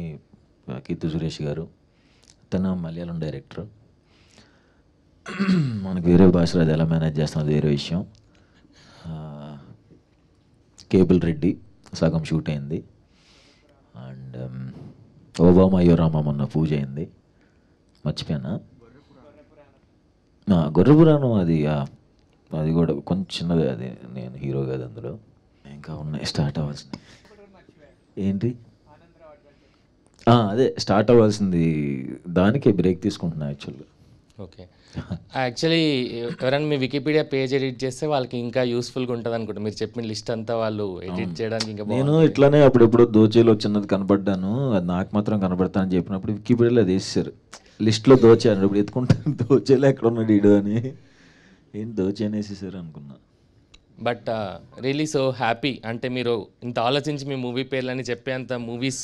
కీర్తి సురేష్ గారు, తను మలయాళం డైరెక్టర్. మనకు వేరే భాషలో అది ఎలా మేనేజ్ చేస్తున్నది వేరే విషయం. కేబుల్ రెడ్డి సగం షూట్ అయింది. అండ్ ఓబామా అయ్యోరామా మొన్న పూజ అయింది, మర్చిపోయానా? గొర్రెపురాణం అది కూడా కొంచెం చిన్నదే, అది నేను హీరో కాదు అందులో. ఇంకా ఉన్నాయి స్టార్ట్ అవ్వాల్సింది. ఏంటి? అదే స్టార్ట్ అవ్వాల్సింది, దానికే బ్రేక్ తీసుకుంటున్నా యాక్చువల్గా. ఓకే, యాక్చువల్లీ ఎవరైనా మీ వికీపీడియా పేజ్ ఎడిట్ చేస్తే వాళ్ళకి ఇంకా యూస్ఫుల్గా ఉంటుంది అనుకుంటా. మీరు చెప్పిన లిస్ట్ అంతా వాళ్ళు ఎడిట్ చేయడానికి ఇంకా నేను ఇట్లానే అప్పుడెప్పుడు దోచేలో చిన్నది కనపడ్డాను, అది నాకు మాత్రం కనపడతానని చెప్పినప్పుడు వికీపీడియాలో అది వేసారు లిస్ట్లో దోచాను. ఇప్పుడు ఎత్తుకుంటాను దోచేలో ఎక్కడ ఉన్నాడు ఈడు అని, ఏంటి దోచే అనేసేసారు అనుకున్నా. బట్ రియలీ సో హ్యాపీ, అంటే మీరు ఇంత ఆలోచించి మీ మూవీ పేర్లని చెప్పేంత మూవీస్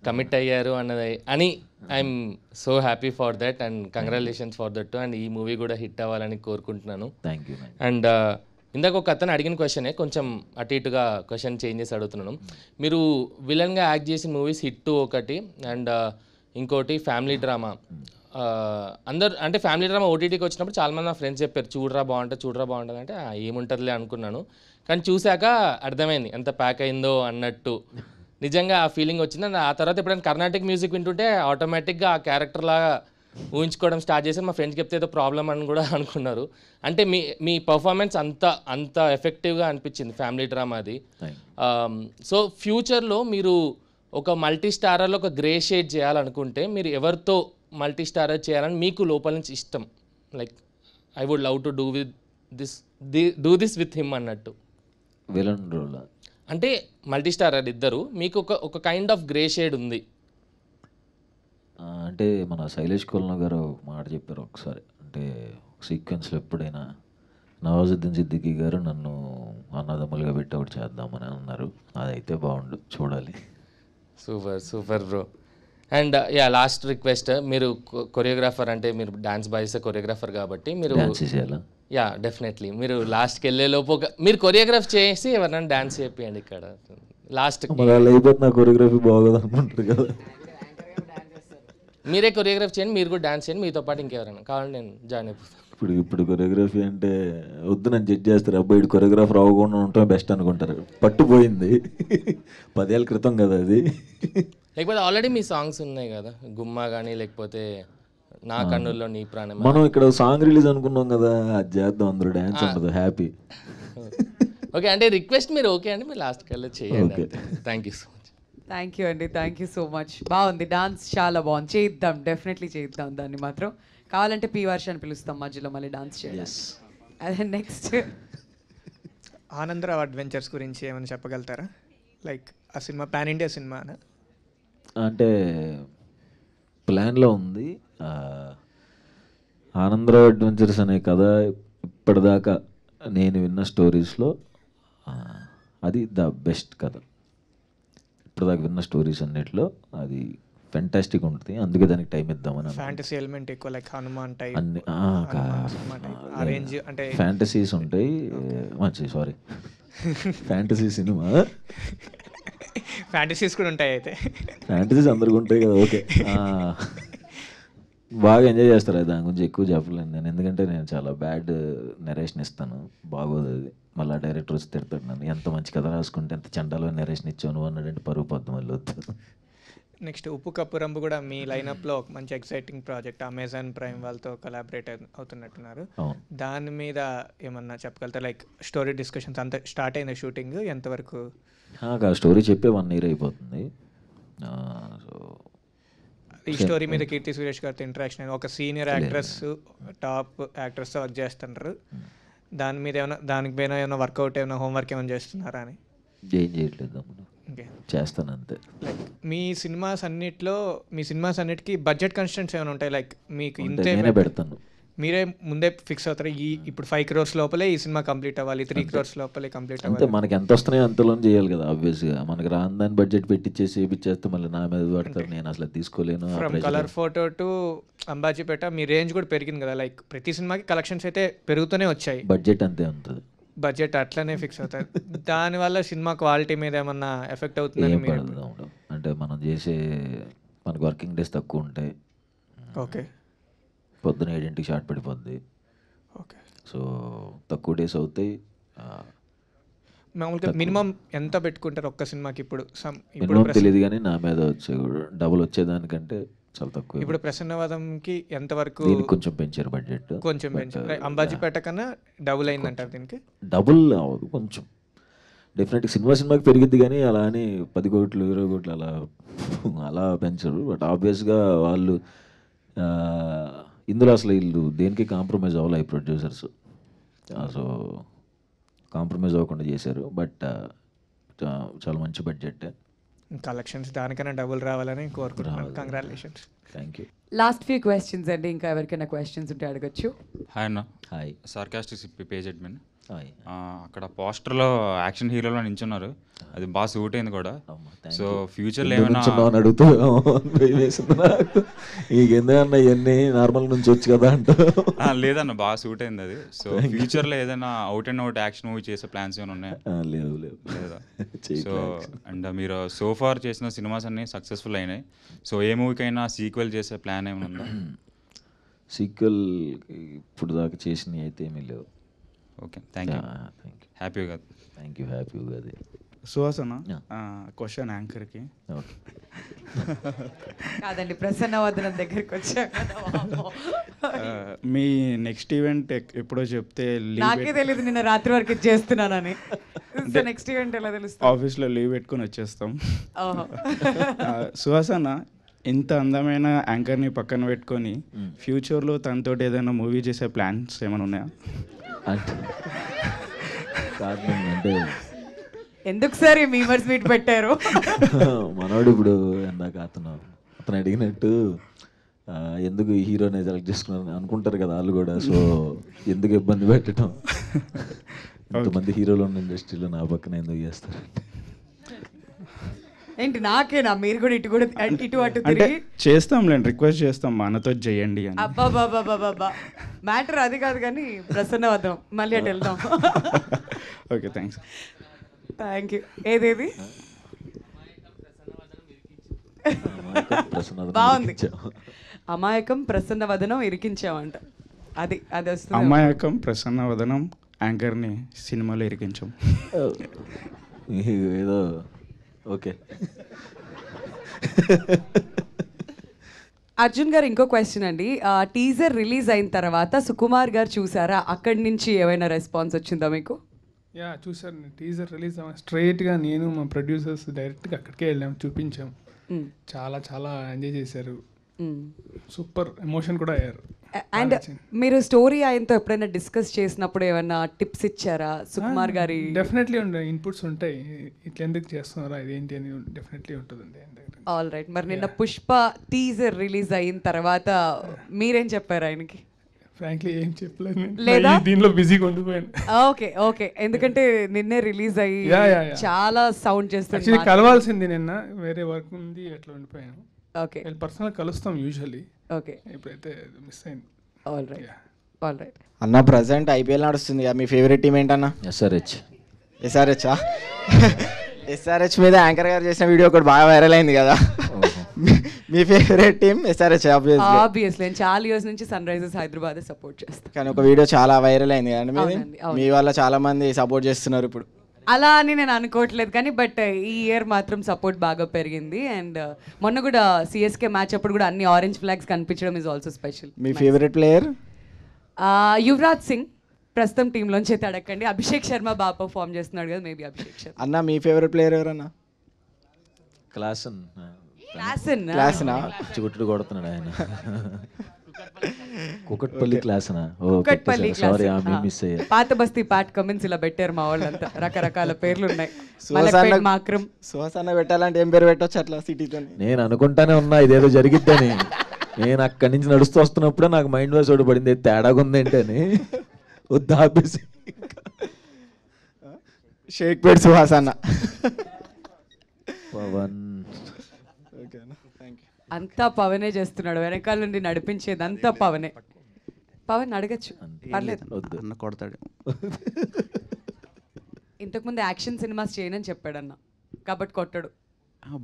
కమిట్ అయ్యారు అని I'm so happy for that and congratulations for that. And ఈ మూవీ కూడా హిట్ అవ్వాలని కోరుకుంటున్నాను. Thank you. అండ్ ఇందాక ఒక అతను అడిగిన క్వశ్చనే కొంచెం అటు ఇటుగా క్వశ్చన్ చేంజ్ చేసి అడుగుతున్నాను. మీరు విలన్గా యాక్ట్ చేసిన మూవీస్ హిట్ ఒకటి, అండ్ ఇంకోటి ఫ్యామిలీ డ్రామా. అందరు అంటే ఫ్యామిలీ డ్రామా ఓటీటీకి వచ్చినప్పుడు చాలామంది నా ఫ్రెండ్స్ చెప్పారు చూడరా బాగుంటుంది అంటే ఏముంటుందిలే అనుకున్నాను, కానీ చూశాక అర్థమైంది ఎంత ప్యాక్ అయిందో అన్నట్టు. నిజంగా ఆ ఫీలింగ్ వచ్చింది. అండ్ ఆ తర్వాత ఎప్పుడైనా కర్ణాటక మ్యూజిక్ వింటుంటే ఆటోమేటిక్గా ఆ క్యారెక్టర్ లాగా ఊహించుకోవడం స్టార్ట్ చేశాను. మా ఫ్రెండ్స్ చెప్తే ఏదో ప్రాబ్లం అని కూడా అనుకున్నారు. అంటే మీ పర్ఫార్మెన్స్ అంత ఎఫెక్టివ్గా అనిపించింది ఫ్యామిలీ డ్రామా అది. సో ఫ్యూచర్లో మీరు ఒక మల్టీ స్టారర్లో ఒక గ్రే షేడ్ చేయాలనుకుంటే మీరు ఎవరితో మల్టీ స్టారర్ చేయాలని మీకు లోపల నుంచి ఇష్టం? Like I would love to do with do this with him అన్నట్టు? విలన్ రోల్ అంటే మల్టీ స్టార్ ఇద్దరు, మీకు ఒక కైండ్ ఆఫ్ గ్రే షేడ్ ఉంది. అంటే మన శైలేష్ కోల్నా గారు ఒక మాట చెప్పారు ఒకసారి, అంటే సీక్వెన్స్లో ఎప్పుడైనా నవాజుద్దీన్ సిద్దికీ గారు నన్ను అన్నదమ్ములుగా పెట్టి ఒకటి చేద్దామని అన్నారు. అదైతే బాగుండు, చూడాలి. Super super bro. And yeah last request, మీరు కొరియోగ్రాఫర్ అంటే మీరు డాన్స్ బాయ్స్ కొరియోగ్రాఫర్ కాబట్టి మీరు యా డెఫినెట్లీ మీరు లాస్ట్కి వెళ్ళే లోపు మీరు కొరియోగ్రాఫ్ చేసి ఎవరైనా డాన్స్ చేయండి ఇక్కడ లాస్ట్. అయిపోతే నా కొరియోగ్రఫీ బాగోదు అనుకుంటారు కదా. మీరే కొరియోగ్రాఫ్ చేయండి, మీరు కూడా డాన్స్ చేయండి, మీతో పాటు ఇంకెవరైనా కావాలంటే నేను జాయిన్ అయిపోతాను. ఇప్పుడు కొరియోగ్రఫీ అంటే వద్దు నన్ను జడ్జ్ చేస్తారు, అబ్బాయి కొరియోగ్రాఫర్ అవ్వకుండా ఉండటం బెస్ట్ అనుకుంటారు. పట్టుపోయింది 10 ఏళ్ళ క్రితం కదా అది. లేకపోతే ఆల్రెడీ మీ సాంగ్స్ ఉన్నాయి కదా, గుమ్మా కానీ లేకపోతే నా కన్నుల్లో నీ ప్రాణం. మనం ఇక్కడ సాంగ్ రిలీజ్ అనుకున్నాం కదా, అది చేద్దాం, అందరూ డాన్స్ ఉండదు, హ్యాపీ. ఓకే అంటే రిక్వెస్ట్ మీరు ఓకే అండి, మీరు లాస్ట్కి వెళ్ళి చేయండి. Thank you so much. Thank you అండి, థ్యాంక్ యూ సో మచ్. బాగుంది, డాన్స్ చాలా బాగుంది, చేద్దాం, డెఫినెట్లీ చేద్దాం దాన్ని మాత్రం. కావాలంటే పీ వర్షన్ పిలుస్తాం మధ్యలో మళ్ళీ డాన్స్ చేయాలి. అదే నెక్స్ట్ ఆనందరావు అడ్వెంచర్స్ గురించి ఏమైనా చెప్పగలుగుతారా? లైక్ ఆ సినిమా పాన్ ఇండియా సినిమా అంటే ప్లాన్లో ఉంది. ఆనందరావు అడ్వెంచర్స్ అనే కథ ఇప్పటిదాకా నేను విన్న స్టోరీస్లో అది ద బెస్ట్ కథ. ఇప్పటిదాకా విన్న స్టోరీస్ అన్నిట్లో అది ఫెంటాస్టిక్ ఉంటుంది, అందుకే దానికి టైం ఇద్దామని. ఫ్యాంటసీ ఎలిమెంట్ ఎక్కువ, లైక్ హనుమాన్ టైప్ అన్ని అరేంజ్ అంటే ఫ్యాంటసీస్ ఉంటాయి. మంచి సారీ ఫ్యాంటసీ సినిమా, ఫ్యాంటసీస్ కూడా ఉంటాయి. అయితే ఫ్యాంటసీస్ అందరికి ఉంటాయి కదా. ఓకే, బాగా ఎంజాయ్ చేస్తారు. అది దాని గురించి ఎక్కువ చెప్పలేను నేను, ఎందుకంటే నేను చాలా బ్యాడ్ నెరేషన్ ఇస్తాను, బాగోదు అది. మళ్ళీ డైరెక్టర్ వచ్చి తిడతాడు నన్ను, ఎంత మంచి కథ రాసుకుంటే ఎంత చండాలో నెరేషన్ ఇచ్చాను అన్నాడంటే పరుగు పొద్దు మళ్ళీ వద్దు. నెక్స్ట్ ఉప్పు కప్పు రంబు కూడా మీ లైనప్లో ఒక మంచి ఎక్సైటింగ్ ప్రాజెక్ట్, అమెజాన్ ప్రైమ్ వాళ్ళతో కొలాబరేట్ అవుతున్నట్టున్నారు. దాని మీద ఏమన్నా చెప్పగలుగుతారు? లైక్ స్టోరీ డిస్కషన్స్ అంత స్టార్ట్ అయిన షూటింగ్ ఎంతవరకు? స్టోరీ చెప్పే 1 year అయిపోతుంది. సో ఈ స్టోరీ మీద కీర్తి సురేష్ గారితో ఇంటరాక్షన్, ఒక సీనియర్ యాక్ట్రెస్ టాప్ యాక్ట్రెస్తో వర్క్ చేస్తున్నారు, దాని మీద ఏమైనా దానికి పైన ఏమైనా వర్కౌట్ ఏమైనా హోంవర్క్ ఏమైనా చేస్తున్నారా అని? ఏం చేయట్లేదు, చేస్తాను అంతే. లైక్ మీ సినిమాస్ అన్నిటికీ బడ్జెట్ కన్స్టెంట్స్ ఏమైనా ఉంటాయి? లైక్ మీకు ఇంతే పెడతాను, మీరే ముందే ఫిక్స్ అవుతారు, ఇప్పుడు 5 crores లోపలే ఈ సినిమా కంప్లీట్ అవ్వాలి, 3 crores లోపలే కంప్లీట్ అవ్వాలి. అంతే, మనకి ఎంత వస్తున్నాయో అంతలో చేయాలి కదా. ఆబ్వియస్గా మనకి రాని దాన్ని బడ్జెట్ పెట్టించేసి చేపిచ్చేస్తే మళ్ళీ నా మీద పడతారు, నేను అసలు తీసుకోలేను. From colour photo to Ambajipeta మీ రేంజ్ కూడా పెరిగింది కదా, లైక్ ప్రతి సినిమాకి కలెక్షన్స్ అయితే పెరుగుతూనే వచ్చాయి, బడ్జెట్ అంతే ఉంటుంది, బడ్జెట్ అట్లనే ఫిక్స్ అవుతాయి. దానివల్ల సినిమా క్వాలిటీ మీద ఏమన్నా ఎఫెక్ట్ అవుతుందని మీరు? అంటే మనం చేసే మనకి వర్కింగ్ డేస్ తక్కువ ఉంటాయి. ఓకే, పొద్దున 7 షార్ట్ పడిపోద్ది. ఓకే, సో తక్కువ డేస్ అవుతాయి. మామూలుగా మినిమం ఎంత పెట్టుకుంటారు ఒక్క సినిమాకి? ఇప్పుడు మినిమం తెలియదు కానీ నా మీద డబుల్ వచ్చేదానికంటే చాలా తక్కువ. ఇప్పుడు ప్రసన్నవాదంకి ఎంతవరకు కొంచెం పెంచారు బడ్జెట్, కొంచెం పెంచారు. అంబాజీపేట కన్నా డబుల్ అయిందంటారు దీనికి? డబుల్ అవ్వదు, కొంచెం డెఫినెట్గా సినిమాకి పెరిగిద్ది కానీ అలా అని 10 కోట్లు 20 కోట్లు అలా పెంచరు. బట్ ఆబ్వియస్గా వాళ్ళు ఇందులో అసలు వీళ్ళు దేనికి కాంప్రమైజ్ అవ్వాలి, ఈ ప్రొడ్యూసర్స్. సో కాంప్రమైజ్ అవ్వకుండా చేశారు. బట్ చాలా మంచి బడ్జెట్, కలెక్షన్స్ దానికన్నా డబుల్ రావాలని కోరుకుంటున్నాను. Congratulations. Thank you. Last few questions అండి, ఇంకా ఎవరికైనా క్వశ్చన్స్ ఉంటే అడగచ్చు. హాయ్ అన్న. హాయ్. Sarcastic page admin. అక్కడ పోస్టర్లో యాక్షన్ హీరోలో నించున్నారు, అది బాగా సూట్ అయింది కూడా. సో ఫ్యూచర్లో ఏమైనా అడుగుతూ ఎందుకన్నా ఇవన్నీ నార్మల్ నుంచి వచ్చు కదా అంటూ. లేదన్న, బాగా సూట్ అయింది అది. సో ఫ్యూచర్లో ఏదైనా out and out action movie చేసే ప్లాన్స్ ఏమైనా ఉన్నాయా? లేవు లేదా? సో అండ్ మీరు సో ఫార్ చేసిన సినిమాస్ అన్నీ సక్సెస్ఫుల్ అయినాయి. సో ఏ మూవీకైనా సీక్వెల్ చేసే ప్లాన్ ఏమైనా ఉందా? సీక్వెల్ ఇప్పుడు దాకా చేసినవి అయితే ఏమీ లేవు. Okay, thank you. Happy Ugadi. Thank you, happy Ugadi. సుహాసన, క్వశ్చన్ యాంకర్కి. కాదండి, ప్రసన్నవదనం దగ్గరికి వచ్చాక మీ నెక్స్ట్ ఈవెంట్ ఎప్పుడో చెప్తే నాకే తెలియదు, నిన్న రాత్రి వరకు చేస్తున్నానని. నెక్స్ట్ ఈవెంట్ ఎలా తెలుస్తుంది? ఆఫీస్లో లీవ్ పెట్టుకొని వచ్చేస్తాం. సుహాసన, ఇంత అందమైన యాంకర్ని పక్కన పెట్టుకొని ఫ్యూచర్లో తనతో ఏదైనా మూవీ చేసే ప్లాన్స్ ఏమైనా ఉన్నాయా? అంటే ఎందుకు సార్ ఈ మీమర్స్ మీట్ పెట్టారు? మనోడు ఇప్పుడు ఇందాక అతను అడిగినట్టు ఎందుకు హీరోని సెలెక్ట్ చేసుకున్నారు అనుకుంటారు కదా వాళ్ళు కూడా. సో ఎందుకు ఇబ్బంది పెట్టడం, ఇంతమంది హీరోలు ఉన్న ఇండస్ట్రీలో నా పక్కన ఎందుకు చేస్తారంటే ఏంటి నాకేనా? మీరు కూడా ఇటు అటు అంటే తిరిగి చేస్తాంలేండి, రిక్వెస్ట్ చేస్తాం మనతో చేయండి అని. అబ్బాబాబాబాబా మ్యాటర్ అది కాదు కానీ ప్రసన్న వద్దాం, మళ్ళీ అటు వెళ్దాం. Okay thanks. Thank you. ఏదేది బాగుంది. అమాయకం ప్రసన్న వదనం ఇరికించామంట. అది అది వస్తుంది. అమాయకం ప్రసన్న వదనం యాంకర్ని సినిమాలో ఇరికించాం. ఏదో ఓకే. అర్జున్ గారు ఇంకో క్వశ్చన్ అండి. టీజర్ రిలీజ్ అయిన తర్వాత సుకుమార్ గారు చూసారా? అక్కడి నుంచి ఏమైనా రెస్పాన్స్ వచ్చిందా మీకు? యా చూసాను. టీజర్ రిలీజ్ స్ట్రైట్గా నేను మా ప్రొడ్యూసర్స్ డైరెక్ట్గా అక్కడికే వెళ్ళాము, చూపించాం. చాలా చాలా ఎంజాయ్ చేశారు, సూపర్ ఎమోషన్ కూడా అయ్యారు. అండ్ మీరు స్టోరీ ఆయనతో ఎప్పుడైనా డిస్కస్ చేసినప్పుడు ఏమైనా టిప్స్ ఇచ్చారా సుకుమార్ గారి? డెఫినెట్లీ ఉంటాయి, ఇన్పుట్స్ ఉంటాయి. ఇట్లా ఎందుకు చేస్తున్నారా ఇదేంటి అని డెఫినెట్లీ ఉంటుందండి. All right. మరి నిన్న పుష్ప టీజర్ రిలీజ్ అయిన తర్వాత మీరేం చెప్పారు ఆయనకి? ఫ్రాంక్లీ ఏం చెప్పలేదు, లేదా దీనిలో బిజీగా ఉండిపోయాను. Okay okay. ఎందుకంటే నిన్నే రిలీజ్ అయ్యి చాలా సౌండ్ చేస్తుంది. కలవాల్సింది నిన్న, వేరే వర్క్ ఉంది, అట్లా ఉండిపోయాను. ఓకే. పర్సనల్ కలుస్తాం యూజువల్లీ. ఓకే. ఇప్పుడైతే మిస్ అయింది. All right all right. అన్న ప్రజెంట్ ఐపీఎల్ నడుస్తుంది కదా, మీ ఫేవరెట్ టీం ఏంటన్నా? ఎస్ఆర్హెచ్. ఎస్ఆర్హెచ్ ఎస్ఆర్హెచ్ మీద యాంకర్ గారు చేసిన వీడియో ఒకటి బాగా వైరల్ అయింది కదా. మీ ఫేవరెట్ టీం ఎస్ఆర్హెచ్? ఆబ్వియస్లీ నేను చాలా ఇయర్స్ నుంచి సన్ రైజర్స్ హైదరాబాద్ సపోర్ట్ చేస్తాను. కానీ ఒక వీడియో చాలా వైరల్ అయింది కదండి, మీ వల్ల చాలా మంది సపోర్ట్ చేస్తున్నారు ఇప్పుడు. అలా అని నేను అనుకోవట్లేదు కానీ బట్ ఈ ఇయర్ మాత్రం సపోర్ట్ బాగా పెరిగింది. అండ్ మొన్న కూడా సిఎస్కే మ్యాచ్ అప్పుడు కూడా అన్ని ఆరెంజ్ ఫ్లాగ్స్ కనిపించడం is also special. Me favourite player? Yuvraj Singh. ప్రస్తుతం టీంలోంచి అయితే అడగండి. అభిషేక్ శర్మ బాగా పర్ఫామ్ చేస్తున్నాడు కదా, మేబీ అభిషేక్ శర్మ. అన్న మీ ఫేవరెట్ ప్లేయర్ ఎవరన్నా? క్లాసన్. చుట్టూ కొడుతున్నాడు ఆయన. కుకట్పల్లి క్లాసనా? కుకట్పల్లి సారీ మిస్ అయ్యా. పాత బస్తీ పాట్ కమెంట్స్ ఇలా పెట్టారు మా వాళ్ళంతా, రకరకాల పేర్లు ఉన్నాయి. సుహాసన్న పెట్టాలంటే ఏం పేరు పెట్టొచ్చు అట్లా సిటీతో? నేను అనుకుంటానే ఉన్నా ఇదేదో జరిగిద్దని. నేను అక్కడి నుంచి నడుస్తూ వస్తున్నప్పుడే నాకు మైండ్ వాయిస్ ఒకటి పడింది, తేడాగా ఉంది ఏంటని. వద్దు ఆపేసి షేక్ పేట్ సుహాసన్న. పవన్ అంతా పవనే చేస్తున్నాడు, వెనకాల నుండి నడిపించేది అంతా పవనే. పవన్ అడగచ్చు, పర్లేదు. కొడతాడు. ఇంతకుముందు యాక్షన్ సినిమాస్ చేయనని చెప్పాడన్న, కాబట్టి కొట్టడు.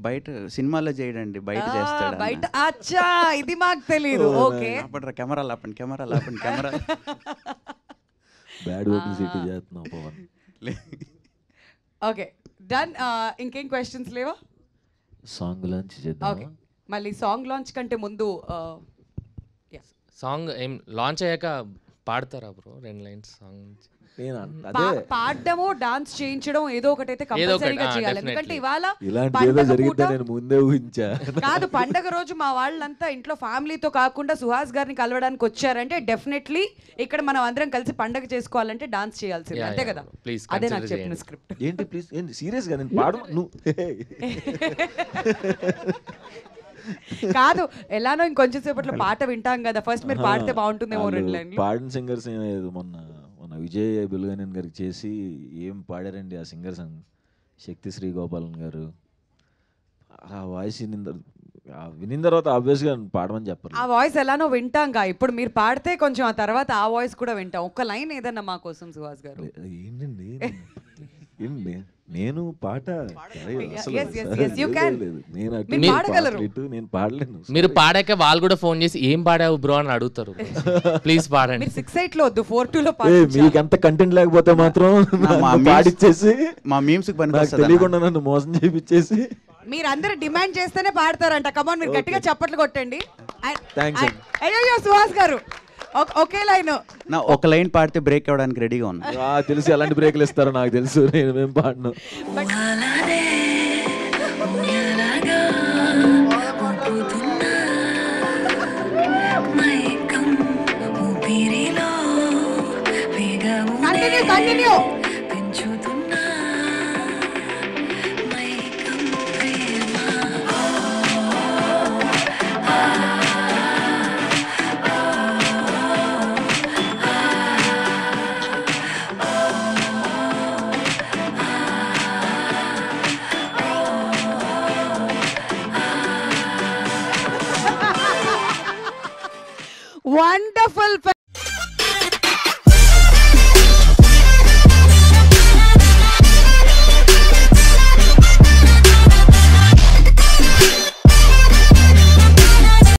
బయట సినిమాలో చేయడండి, బయట చేస్తాడు. బయట అచ్చా, ఇది మాకు తెలియదు. ఓకే. కెమెరాలు ఆపండి, కెమెరాలు ఆపండి, కెమెరా. బ్యాడ్ పబ్లిసిటీ చేస్తున్నాం పవన్. Okay done. ఇంకేం క్వశ్చన్స్ లేవా? సాంగ్ లాంచ్ చేద్దాం. ఓకే, మళ్ళీ సాంగ్ లాంచ్ కంటే ముందు సాంగ్ ఏం లాంచ్ అయ్యాక పాడతారా బ్రో 2 లైన్స్ సాంగ్? పాడడమో డాన్స్ చేయించడం ఏదో ఒకటి అయితే కంపల్సరీగా చేయాలి. ఎందుకంటే ఇవాళ కాదు, పండగ రోజు మా వాళ్ళంతా ఇంట్లో ఫ్యామిలీతో కాకుండా సుహాస్ గారిని కలవడానికి వచ్చారంటే డెఫినెట్లీ ఇక్కడ మనం అందరం కలిసి పండగ చేసుకోవాలంటే డాన్స్ చేయాల్సింది, అంతే కదా? అదే నాకు చెప్పిన స్క్రిప్ట్. ఏంటి ప్లీజ్ సీరియస్ గా నేను పాడు. కాదు, ఎలానో ఇంకొంచెం సేపట్లో పాట వింటాం కదా, ఫస్ట్ మీరు పాడితే బాగుంటుందేమో 2 లైన్లు. పాడిన సింగర్స్ మొన్న విజయ్ బెలుగనేన్ గారికి చేసి ఏం పాడారండి ఆ సింగర్స్. శక్తి శ్రీ గోపాలన్ గారు ఆ వాయిస్ వినిన తర్వాత ఆబ్వియస్గా పాడమని చెప్పారు. ఆ వాయిస్ ఎలానో వింటాంగా, ఇప్పుడు మీరు పాడితే కొంచెం ఆ తర్వాత ఆ వాయిస్ కూడా వింటాం. ఒక్క లైన్ ఏదన్నా మా కోసం సుహాస్ గారు. ఏంటండి నేను పాట నేను పాడలేను. మీరు పాడాక వాళ్ళు కూడా ఫోన్ చేసి ఏం పాడావు బ్రో అని అడుగుతారు. ప్లీజ్ పాడండి. 6-8 లో వద్దు, 4-2 మీకు ఎంత కంటెంట్ లేకపోతే మాత్రం పాడిచ్చేసి మా మీమ్స్ తెలియకుండా నన్ను మోసం చేయించేసి మీరందరూ డిమాండ్ చేస్తేనే పాడతారంట. కమాన్, మీరు గట్టిగా చప్పట్లు కొట్టండి. అయ్యో సుహాస్ గారు ఒకే లైన్, ఒక లైన్ పాడితే బ్రేక్ అవ్వడానికి రెడీగా ఉన్నా. తెలుసు ఎలాంటి బ్రేక్లు ఇస్తారో నాకు తెలుసు, నేను ఏం పాడను. But wonderful